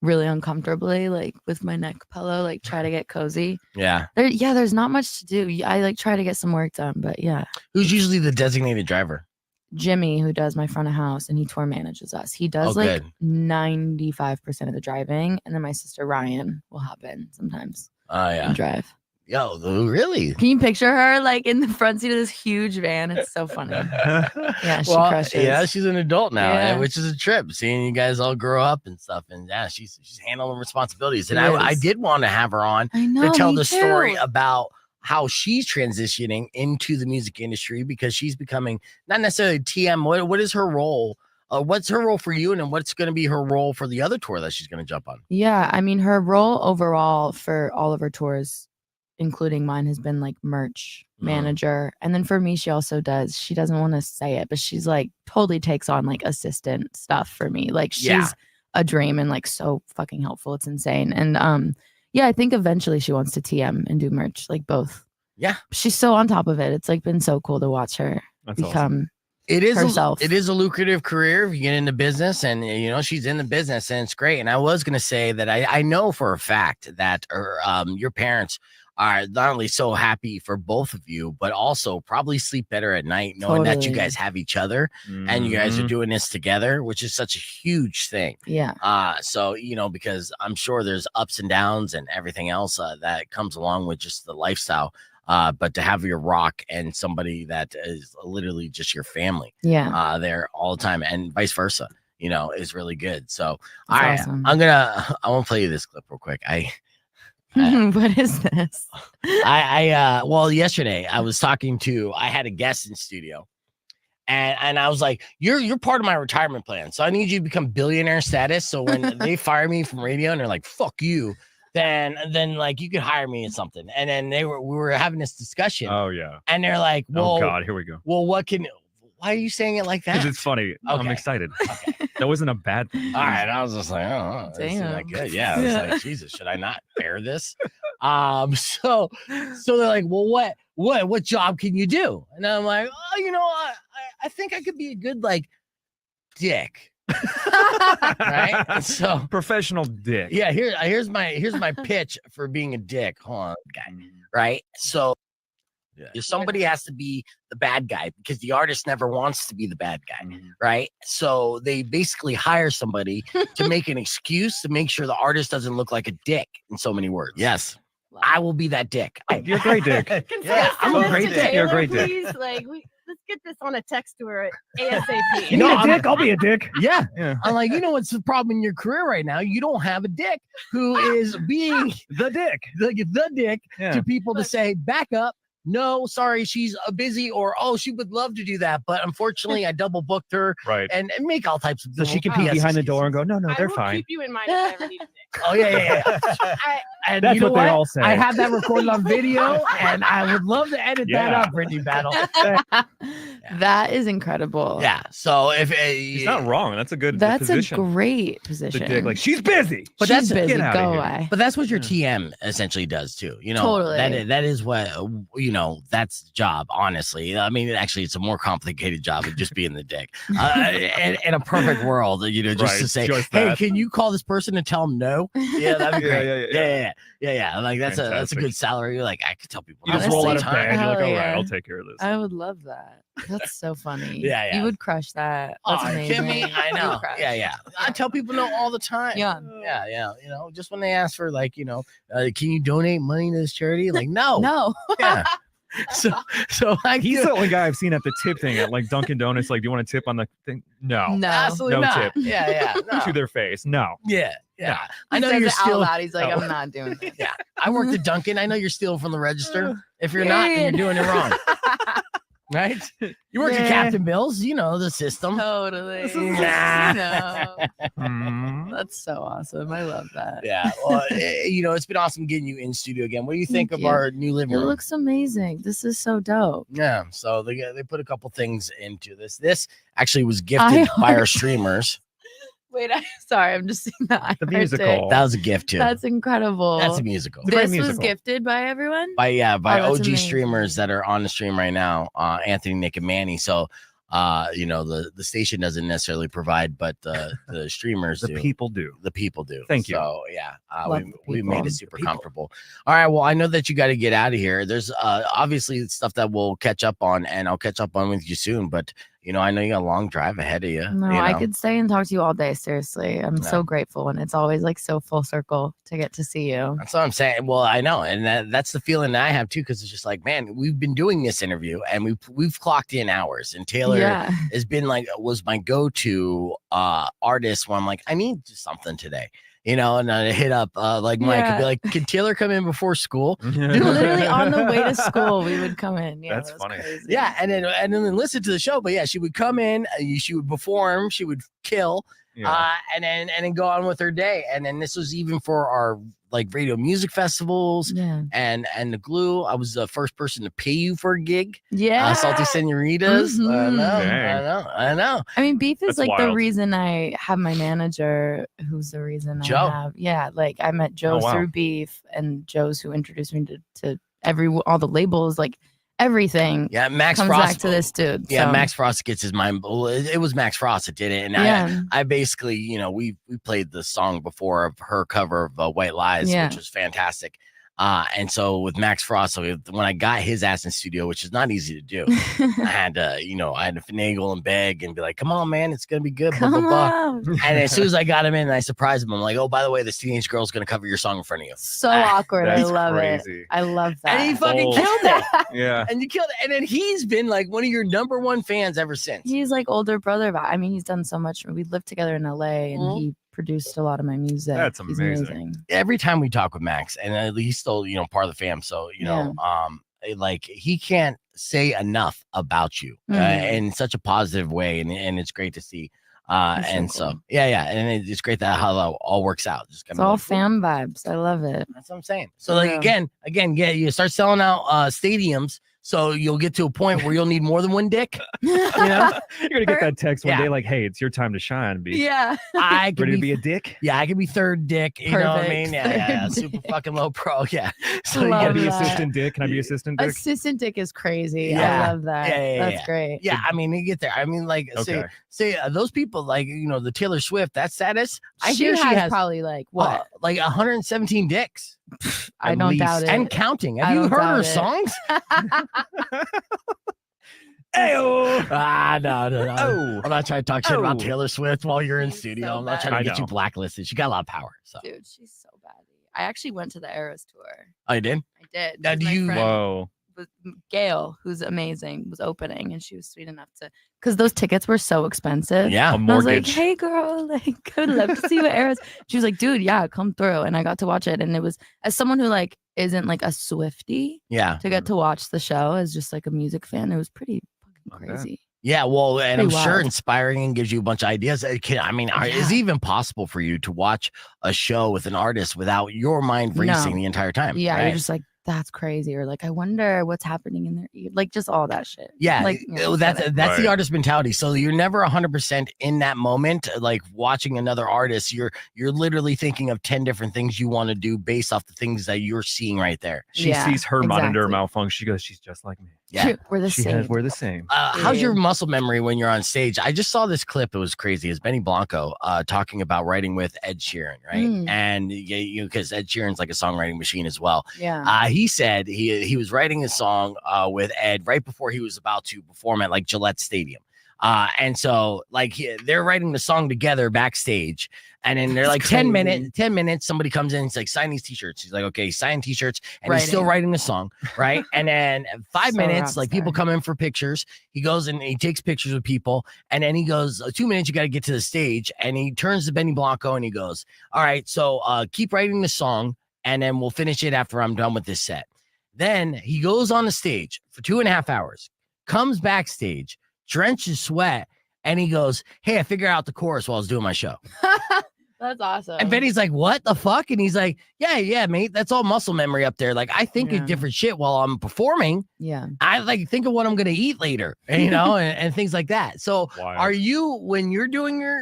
really uncomfortably, like with my neck pillow, like try to get cozy. Yeah. There's not much to do. I like try to get some work done, but yeah. Who's usually the designated driver? Jimmy, who does my front of house and he tour manages us. He does Oh, like good. 95% of the driving. And then my sister Ryan will hop in sometimes Oh, yeah. and drive. Yo, really? Can you picture her like in the front seat of this huge van? It's so funny. Yeah, she crushes. Yeah, she's an adult now, Yeah. which is a trip. Seeing you guys all grow up and stuff, and yeah, she's handling responsibilities. And She I is. did want to have her on I know. to tell me the story too. about how she's transitioning into the music industry because she's becoming not necessarily TM. What is her role? What's her role for you, and then what's going to be her role for the other tour that she's going to jump on? Yeah, I mean, her role overall for all of her tours, including mine, has been like merch manager. And then for me, she doesn't want to say it, but she's like totally takes on like assistant stuff for me. Like she's Yeah. a dream and like so fucking helpful. It's insane. And yeah, I think eventually she wants to TM and do merch, like both. Yeah. She's so on top of it. It's like been so cool to watch her That's awesome. become. It is herself. it is a lucrative career if you get into business, and she's in the business, and it's great. And I was going to say that I know for a fact that your parents are not only so happy for both of you, but also probably sleep better at night knowing that you Totally. guys have each other and you guys are doing this together, which is such a huge thing. Yeah. So because I'm sure there's ups and downs and everything else that comes along with just the lifestyle. But to have your rock and somebody that is literally just your family, Yeah. there all the time, and vice versa, is really good. So, That's all right, awesome. I want to play you this clip real quick. What is this? Well, yesterday I was talking to, I had a guest in studio, and I was like, you're part of my retirement plan, so I need you to become billionaire status. So when they fire me from radio and they're like, fuck you. Then like you could hire me in something. And then we were having this discussion. Oh yeah. And they're like, well, Oh God, here we go. well, why are you saying it like Because that? it's funny. I'm Okay. excited. That wasn't a bad thing. All right. I was just like, oh, this isn't that Damn. good. Yeah. I was like, Jesus, should I not bear this? So they're like, well, what job can you do? And I'm like, oh, I think I could be a good like dick. Right. And so Professional dick. yeah, here's my pitch for being a dick. Hold on, guy. Right. So if somebody has to be the bad guy because the artist never wants to be the bad guy, right? So they basically hire somebody to make an excuse to make sure the artist doesn't look like a dick, in so many words. Yes, I will be that dick. You're a great dick. Yeah, I'm a great dick. You're a great dick. Please, let's get this on a text to her ASAP. You know, I'm- I'll be a dick. Yeah. Yeah. I'm like, what's the problem in your career right now? You don't have a dick who is being The dick. the dick Yeah. to people to say, back up. no, sorry, she's busy, or oh, she would love to do that, but unfortunately, I double booked her, Right. and make all types of. So she can peek behind the door and go, no, I they're will fine. keep you in mind if I ever need a dick. Oh yeah. And That's you know what they all say. I have that recorded on video, and I would love to edit that Yeah. up, Brittany Battle. That is incredible. Yeah. So if He's not wrong. That's a good That's position. a great The position. dick, like, she's busy. But She's that's- busy. get outta Go here. away. But that's what your TM essentially does too. You know, Totally. that is what that's the job. Honestly, I mean, actually, it's a more complicated job than just being the dick. In a perfect world, just Right, to say, just hey, that. can you call this person and tell them no? Yeah, that'd be great. Yeah. Like that's a Fantastic. good salary. Like I could tell people. You no just all roll the out of time. bed. You're like, Hell all right, yeah. I'll take care of this. I would love that. That's so funny. Yeah. You would crush that. That's Oh, amazing. Kimmy, I You would know. crush. Yeah. I tell people no all the time. Yeah. Yeah. Just when they ask for like, can you donate money to this charity? Like, no. No. Yeah. So I He's the only guy I've seen at the tip thing at like Dunkin' Donuts. Like, do you want a tip on the thing? No. No. absolutely No not. tip. Yeah. No. To their face. No. Yeah. I He know says you're it out still. loud. He's like, Oh. I'm not doing it. Yeah, I worked at Dunkin'. I know you're stealing from the register. If you're not, then you're doing it wrong. Right? You work at Yeah. Captain Bill's. You know the system. Totally. Nah. Mm. That's so awesome. I love that. Yeah. Well, it's been awesome getting you in studio again. What do you think Thank of you. our new living It room? looks amazing. This is so dope. Yeah. So they put a couple things into this. This actually was gifted by our streamers. Wait, sorry, I'm just seeing that. The musical. That was a gift too. That's incredible. That's a musical. It's a great This was musical. gifted by everyone. By Oh, that's OG amazing. streamers that are on the stream right now, Anthony, Nick, and Manny. So the station doesn't necessarily provide, but the streamers The do. people do. The people do. Thank you. So yeah, Love we the made people. it super comfortable. All right, well, I know that you got to get out of here. There's obviously stuff that we'll catch up on, and I'll catch up on with you soon. But I know you got a long drive ahead of you. No, I could stay and talk to you all day. Seriously, I'm so grateful, and it's always like so full circle to get to see you. That's what I'm saying. Well, I know, and that's the feeling that I have too, because it's just like, man, we've been doing this interview, and we've clocked in hours, and Taylor Yeah. has been was my go-to artist when I'm like, I need something today. And I hit up Mike and be like, can Taylor come in before school? Literally on the way to school, we would come in. Yeah, That's that was funny. crazy. Yeah, and then listen to the show. But yeah, she would come in, she would perform, she would kill, Yeah. and then go on with her day. And then this was even for our radio music festivals Yeah. and the Glue. I was the first person to pay you for a gig. Yeah. Salty Senoritas. Mhm. I know. I mean, Beef is That's like the wild. reason I have my manager, who's the reason Joe. I have. Yeah, like I met Joe Oh, wow. through Beef, and Joe's who introduced me to all the labels, like everything Yeah, Max comes Frost. back to this dude. Yeah, so, Max Frost gets his mind. Well, it was Max Frost that did it, and Yeah. I basically, we played the song before of her cover of White Lies, Yeah. which was fantastic. And so with Max Frost, so when I got his ass in studio, which is not easy to do, I had to, I had to finagle and beg and be like, "Come on, man, it's gonna be good." Blah, blah, Come blah. on. And as soon as I got him in, and I surprised him. I'm like, "Oh, by the way, this teenage girl's gonna cover your song in front of you," So awkward. I That's love crazy. it. I love that. and he fucking Bold. killed it. Yeah. And you killed it. And then he's been like one of your number one fans ever since. He's like older brother. I mean, he's done so much. We lived together in LA, and Mhm. he produced a lot of my music. That's He's amazing. Every time we talk with Max, and he's still, part of the fam. So, he can't say enough about you Mhm. in such a positive way. And it's great to see. That's so And so, cool. yeah. And it's great that how that all works out. Just It's all fan vibes. I love it. That's what I'm saying. So like Yeah. again, you start selling out stadiums. So you'll get to a point where you'll need more than one dick. You're gonna get that text one Yeah. day like, "Hey, it's your time to shine. Be Yeah. I could ready to be be a dick." Yeah, I could be third dick. You know what I mean? Perfect. Yeah, Third super dick. fucking low pro. Yeah. So Can I Love be that. assistant dick? Can I be assistant dick? Assistant dick is crazy. Yeah. I love that. Yeah, That's great. yeah, I mean, you get there. I mean, like, Okay. say those people, like, the Taylor Swift, that status. I she hear she has probably like what? like 117 dicks. I at don't least. doubt it. And counting. I Have you don't heard her doubt it. songs? Ayo. No. Oh. I'm not trying to talk shit about Oh. Taylor Swift while you're in She's studio. so I'm not bad. trying to I get you know. blacklisted. She got a lot of power. So Dude, she's so bad. I actually went to the Eras tour. Oh, you did? I did. Now, because do my you- friend Whoa. Gail, who's amazing, was opening, and she was sweet enough to, because those tickets were so expensive. Yeah. A And I was like, mortgage. hey girl, like, I'd love to see what eras. She was like, dude, yeah, come through. And I got to watch it. And it was, as someone who like isn't like a Swiftie, Yeah. to get to watch the show as just like a music fan, it was pretty fucking Not bad. crazy. Yeah, well, and I'm Pretty sure wild. inspiring and gives you a bunch of ideas. Is it even possible for you to watch a show with an artist without your mind racing No. the entire time? Yeah, right? you're just like, that's crazy. Or like, I wonder what's happening in their ear. Like just all that shit. Yeah, Like, that's whatever. the Right. artist mentality. So you're never 100% in that moment, like watching another artist. You're literally thinking of 10 different things you want to do based off the things that you're seeing right there. She Yeah, sees her monitor exactly. malfunction. She goes, she's just like me. Yeah. We're the same. We're the same. How's your Dude. muscle memory when you're on stage? I just saw this clip. It was crazy. It's Benny Blanco talking about writing with Ed Sheeran, right? Mm. And because Ed Sheeran's like a songwriting machine as well. Yeah. He said he was writing a song with Ed right before he was about to perform at like Gillette Stadium. And so like they're writing the song together backstage, and then they're like 10 minutes, somebody comes in, it's like, sign these t-shirts. He's like, okay, sign t-shirts, and he's still writing the song, right? And then 5 So minutes, like people rockstar. come in for pictures. He goes and he takes pictures with people, and then he goes, 2 minutes, you got to get to the stage. And he turns to Benny Blanco and he goes, all right, so keep writing the song, and then we'll finish it after I'm done with this set. Then he goes on the stage for 2.5 hours, comes backstage, drenched in sweat, and he goes, hey, I figured out the chorus while I was doing my show. That's awesome. And Benny's like, what the fuck? And he's like, yeah, mate, that's all muscle memory up there. Like, I think Yeah. of different shit while I'm performing. Yeah. I like think of what I'm going to eat later, you know, and things like that. So Wild. are you, when you're doing your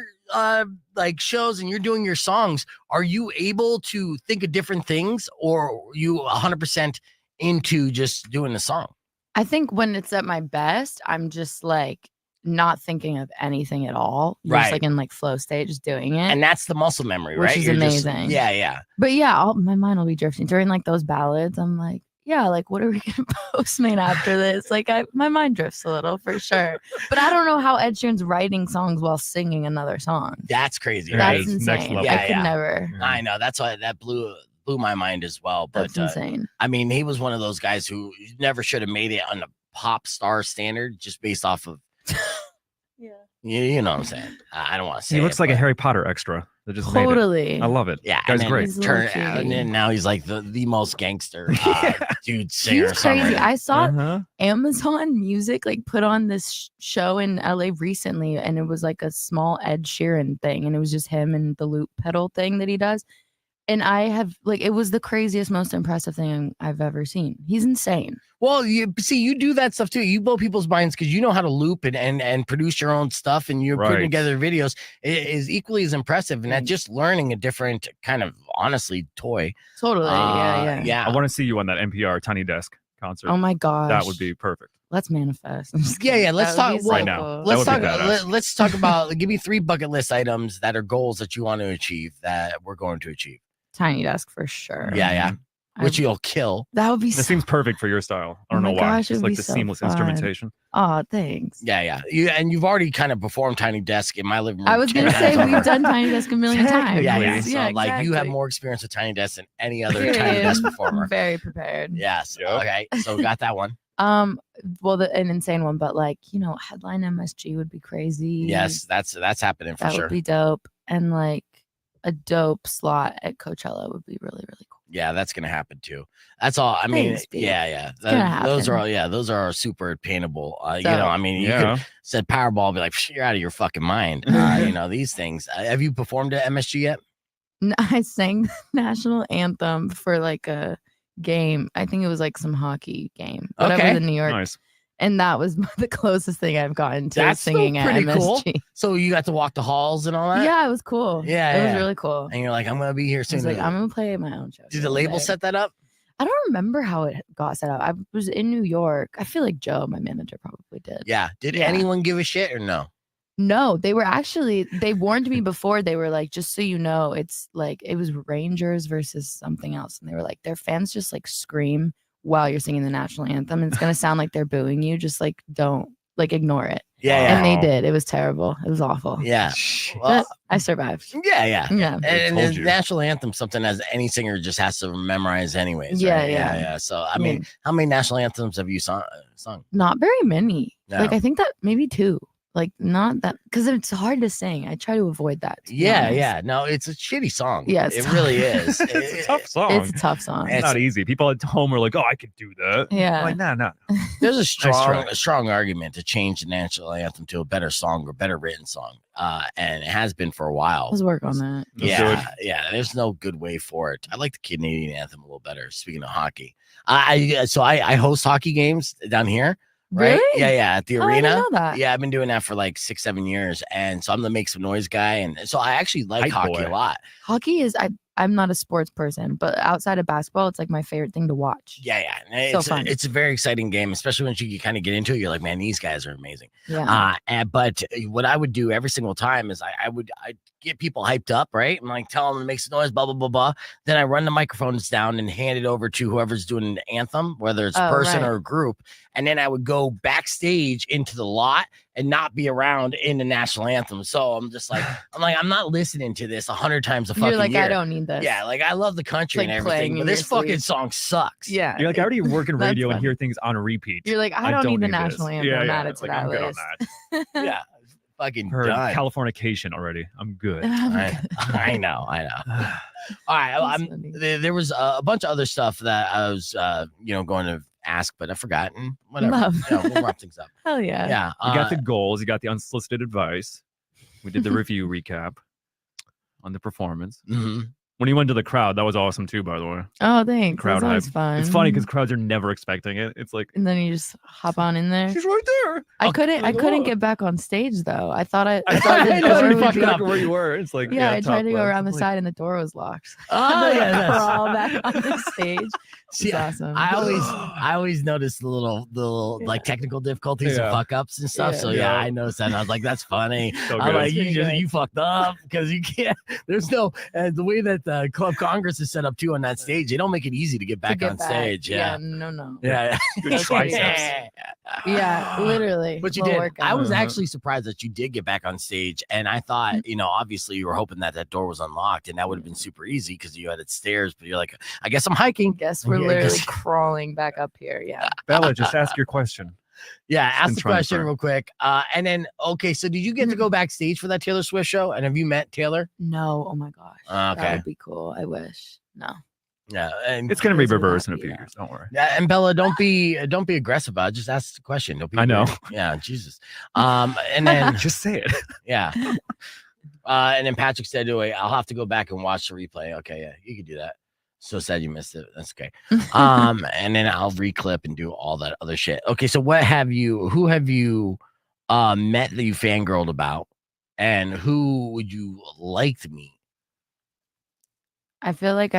like shows and you're doing your songs, are you able to think of different things, or are you 100% into just doing the song? I think when it's at my best, I'm just like not thinking of anything at all. You're Right. just like in like flow state, just doing it. And that's the muscle memory, Which right? is You're just- amazing. yeah. But yeah, my mind will be drifting during like those ballads. I'm like, yeah, like what are we gonna postmate after this? Like my mind drifts a little for sure. But I don't know how Ed Sheeran's writing songs while singing another song. That's crazy. Yeah, Right? That's it's next insane. level. I could Yeah. never. I know. That's why that blew my mind as well. But That's insane. I mean, he was one of those guys who never should have made it on the pop star standard just based off of, Yeah. you know what I'm saying? I don't want to say He looks it, like a but- Harry Potter extra that just made it. Totally. I love it. Yeah, Guy's and then great. He's and then now he's like the most gangster dude, singer, He's crazy. songwriter. I saw Uh-huh. Amazon Music like put on this show in LA recently, and it was like a small Ed Sheeran thing, and it was just him and the loop pedal thing that he does. And I have like, it was the craziest, most impressive thing I've ever seen. He's insane. Well, you see, you do that stuff too. You blow people's minds because you know how to loop and produce your own stuff, and you're putting Right. together videos. It is equally as impressive, and that's Thanks. just learning a different kind of, honestly, toy. Totally. Yeah. Yeah. I want to see you on that NPR Tiny Desk concert. Oh my gosh. That would be perfect. Let's manifest. I'm just Yeah, kidding. yeah, let's That would talk- be right so now. cool. Let's That would talk. be badass. Let's talk about. Give me 3 bucket list items that are goals that you want to achieve that we're going to achieve. Tiny Desk for sure. Yeah. Which I- you'll kill. That would be That so. seems perfect for your style. I don't Oh know my why. gosh, it Just would like be the so seamless fun. instrumentation. Oh, thanks. Yeah. You've already kind of performed Tiny Desk in my living room. I was gonna 10 say times we've over. done Tiny Desk a million times. Yeah. Technically. So like you have exactly. more experience with Tiny Desk than any other Tiny Period. Desk I'm performer. very prepared. Yes. Yep. Okay. So got that one. Well, an insane one, but like, headline MSG would be crazy. Yes, that's happening for that sure. would be dope. And like a dope slot at Coachella would be really, really cool. Yeah, that's gonna happen too. That's all. I mean, Thanks, babe. yeah. gonna Those are happen. all. Yeah, those are super attainable. You So- know, I mean, you Yeah. could said Powerball, be like, "Psh, you're out of your fucking mind. These things. Have you performed at MSG yet? I sang the national anthem for like a game. I think it was like some hockey game, whatever Okay. the New York. Nice. And that was the closest thing I've gotten to That's still singing at pretty cool. MSG. So you got to walk the halls and all that. Yeah, it was cool. Yeah, it was yeah. really cool. And you're like, I'm gonna be here I soon. was like, I'm gonna play my own show. Did the label set that up? I don't remember how it got set up. I was in New York. I feel like Joe, my manager, probably did. Yeah. Did Yeah. anyone give a shit or no? No, they warned me before. They were like, just so you know, it's like it was Rangers versus something else. And they were like, their fans just like scream while you're singing the national anthem. And it's gonna sound like they're booing you. Just like don't like ignore it. Yeah. And they did. It was terrible. It was awful. Yeah. But Well, I survived. yeah. Yeah. And told the you. national anthem, something as any singer just has to memorize anyways. Yeah, right? yeah. Yeah. So, I mean, how many national anthems have you sung? Not very many. No. Like I think that maybe 2. Like not that because it's hard to sing. I try to avoid that. To be Yeah. honest. Yeah. No, it's a shitty song. Yeah, It really is. It's a tough song. It's a tough song. It's not easy. People at home are like, "Oh, I could do that." Yeah. I'm like, no. There's a try. strong argument to change the national anthem to a better song or better written song. And it has been for a while. Let's work on that. Yeah. There's no good way for it. I like the Canadian anthem a little better. Speaking of hockey, I host hockey games down here. Right? Really? Yeah. At the Oh, I didn't arena. know that. Yeah, I've been doing that for like 6-7 years, and so I'm the make some noise guy, and so I actually like Hype hockey boy. a lot. Hockey is I'm not a sports person, but outside of basketball, it's like my favorite thing to watch. Yeah. So It's, fun. it's a very exciting game, especially once you kind of get into it. You're like, man, these guys are amazing. Yeah. But what I would do every single time is I'd get people hyped up, right? And like tell them to make some noise, blah, blah, blah, blah. Then I run the microphones down and hand it over to whoever's doing an anthem, whether it's a person or a group. And then I would go backstage into the lot and not be around in the national anthem. So I'm just like, I'm not listening to this 100 times a fucking You're like, year. I don't need this. Yeah, like I love the country Like and playing everything, in but this your fucking sleep. song sucks. Yeah. You're like, I already work in That's radio and fun. hear things on repeat. You're like, I don't need the national this. anthem. Yeah, I'm yeah. added It's to like, that I'm good on list. that. Yeah. Fucking Heard done. Californication already. I'm good. I know. All right. That's funny. There was a bunch of other stuff that I was, going to ask, but I forgot. And whatever. Love. We'll wrap things up. Hell yeah. Yeah. You got the goals. You got the unsolicited advice. We did the review recap on the performance. Mhm. When you went to the crowd, that was awesome too, by the way. Oh, thanks. Crowd That's always hype. fun. It's funny because crowds are never expecting it. It's like, and then you just hop on in there. she's right there. I Okay. couldn't get back on stage though. I thought I the thought door you would fucked be- up where you were. It's like, Yeah, I tried top to go left. around the Like, side and the door was locked. Oh, yeah. That's, Crawl back on the stage. See, It's awesome. I always notice the little like technical difficulties and Yeah. fuck ups and stuff. Yeah. So Yeah. I noticed that. And I was like, that's funny. So I'm good. like, Pretty good. you fucked up because you can't. There's no the way that the Club Congress is set up too on that stage. They don't make it easy to get back To get on stage. Yeah. No. Yeah. Good That's pretty triceps. Yeah, literally. But you We'll did. work I on was it. actually surprised that you did get back on stage, and I thought, obviously you were hoping that door was unlocked, and that would have been super easy because you had it stairs. But you're like, I guess I'm hiking. Guess we're Yeah, literally guess- crawling back up here. Yeah. Bella, just ask your question. Yeah, ask been the trying to question burn. real quick. And then, okay, so did you get to go backstage for that Taylor Swift show? And have you met Taylor? No. Oh my gosh. That Okay. would be cool. I wish. No. Yeah, and It's gonna be Those would reversed in a not few be years. Don't worry. yeah, and Bella, don't be aggressive about it. Just ask the question. Don't be I know. weird. Yeah, Jesus. And then Just say it. yeah. And then Patrick said, I'll have to go back and watch the replay. Okay, yeah, you can do that. So sad you missed it. That's okay. And then I'll reclip and do all that other shit. Okay, so who have you met that you fangirled about? And who would you like to meet? I feel like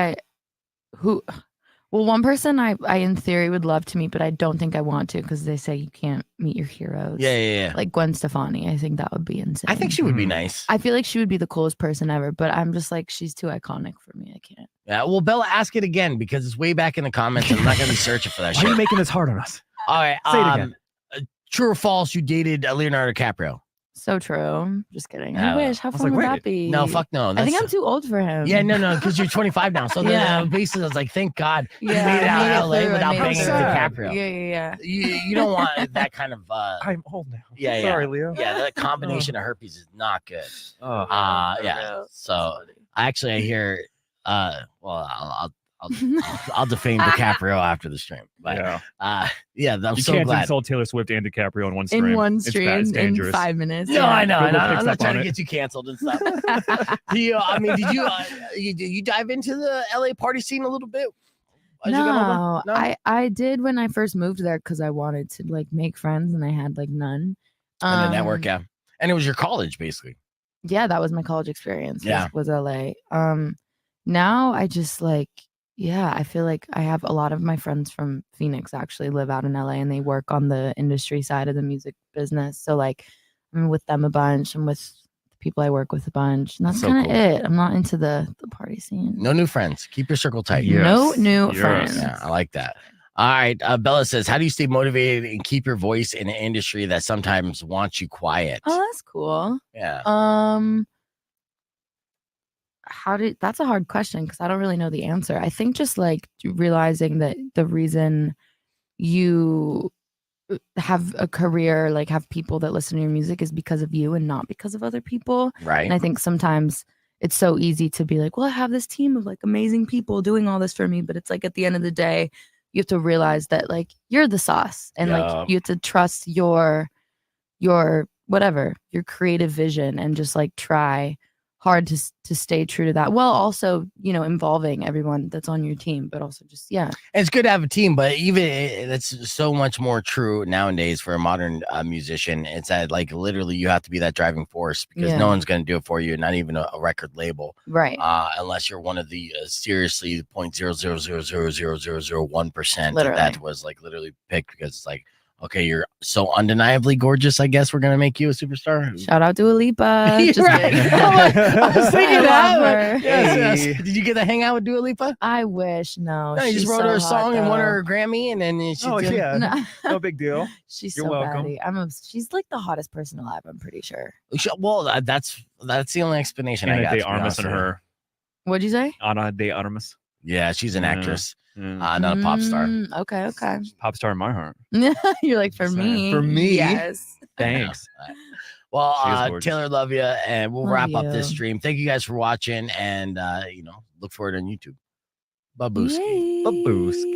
one person I in theory would love to meet, but I don't think I want to because they say you can't meet your heroes. Yeah. Like Gwen Stefani. I think that would be insane. I think she would be nice. I feel like she would be the coolest person ever, but I'm just like, she's too iconic for me. I can't. Yeah, well, Bella, ask it again because it's way back in the comments. And I'm not gonna be searching for that Why are you shit. making this hard on us? All right. Say it again. True or false? You dated Leonardo DiCaprio? So true. Just kidding. I Oh. wish. How was fun like, would wait. that be? No, fuck no. I think I'm too old for him. Yeah, no, because you're 25 now. So Yeah. basically, I was like, thank God you Yeah, made it out I made of it LA through. I without made it banging through. DiCaprio. Yeah. You don't want that kind of I'm old now. Yeah, Sorry, Leo. yeah, that combination of herpes is not good. Oh. Yeah. So I hear I'll defame DiCaprio after the stream. But Yeah. I'm You so can't glad. insult Taylor Swift and DiCaprio in one stream. In one It's bad, stream it's in dangerous. 5 minutes. No, I know. Google I'm picks not up trying on to it. get you canceled and stuff. Did you dive into the LA party scene a little bit? as you got older? No, I did when I first moved there because I wanted to like make friends and I had like none. And the network, yeah. And it was your college, basically. Yeah, that was my college experience. Yeah. was LA. Now I just like, yeah, I feel like I have a lot of my friends from Phoenix actually live out in LA and they work on the industry side of the music business. So like I'm with them a bunch. I'm with the people I work with a bunch. And that's So kind of cool. it. I'm not into the party scene. No new friends. Keep your circle tight. Yeah. No Yes. new Yes. friends. Yeah, I like that. All right. Bella says, how do you stay motivated and keep your voice in an industry that sometimes wants you quiet? Oh, that's cool. Yeah. That's a hard question because I don't really know the answer. I think just like realizing that the reason you have a career, like have people that listen to your music is because of you and not because of other people. Right. And I think sometimes it's so easy to be like, well, I have this team of like amazing people doing all this for me. But it's like at the end of the day, you have to realize that like you're the sauce and like you have to trust your whatever, your creative vision and just like try hard to stay true to that, while also, you know, involving everyone that's on your team, but also just and it's good to have a team, but even that's so much more true nowadays for a modern musician. It's that like literally you have to be that driving force because no one's going to do it for you, not even a record label, right? Unless you're one of the seriously 0.0000001% Literally. that was like literally picked because it's like, okay, you're so undeniably gorgeous. I guess we're gonna make you a superstar. Shout out to Dua Lipa. Just right. I was thinking that. Yes. Hey. Did you get to hang out with Dua Lipa? I wish. No, No, you just she's wrote so her a hot, song and won though. her a Grammy, and then she Oh did. yeah, no big deal. She's You're so welcome. baddie. She's like the hottest person alive. I'm pretty sure. Well, that's the only explanation I Ana got. de to be honest Armas and with you. her. What'd you say? Ana de Armas. Yeah, she's an Yeah. actress, Yeah. not a pop star. Okay. Pop star in my heart. You're like, for Just me. saying. For me. Yes. Thanks. Yeah. Well, She is gorgeous. Taylor, love you, and we'll Love wrap up this you. stream. Thank you guys for watching, and look for it on YouTube. Babuski. Yay. Babuski.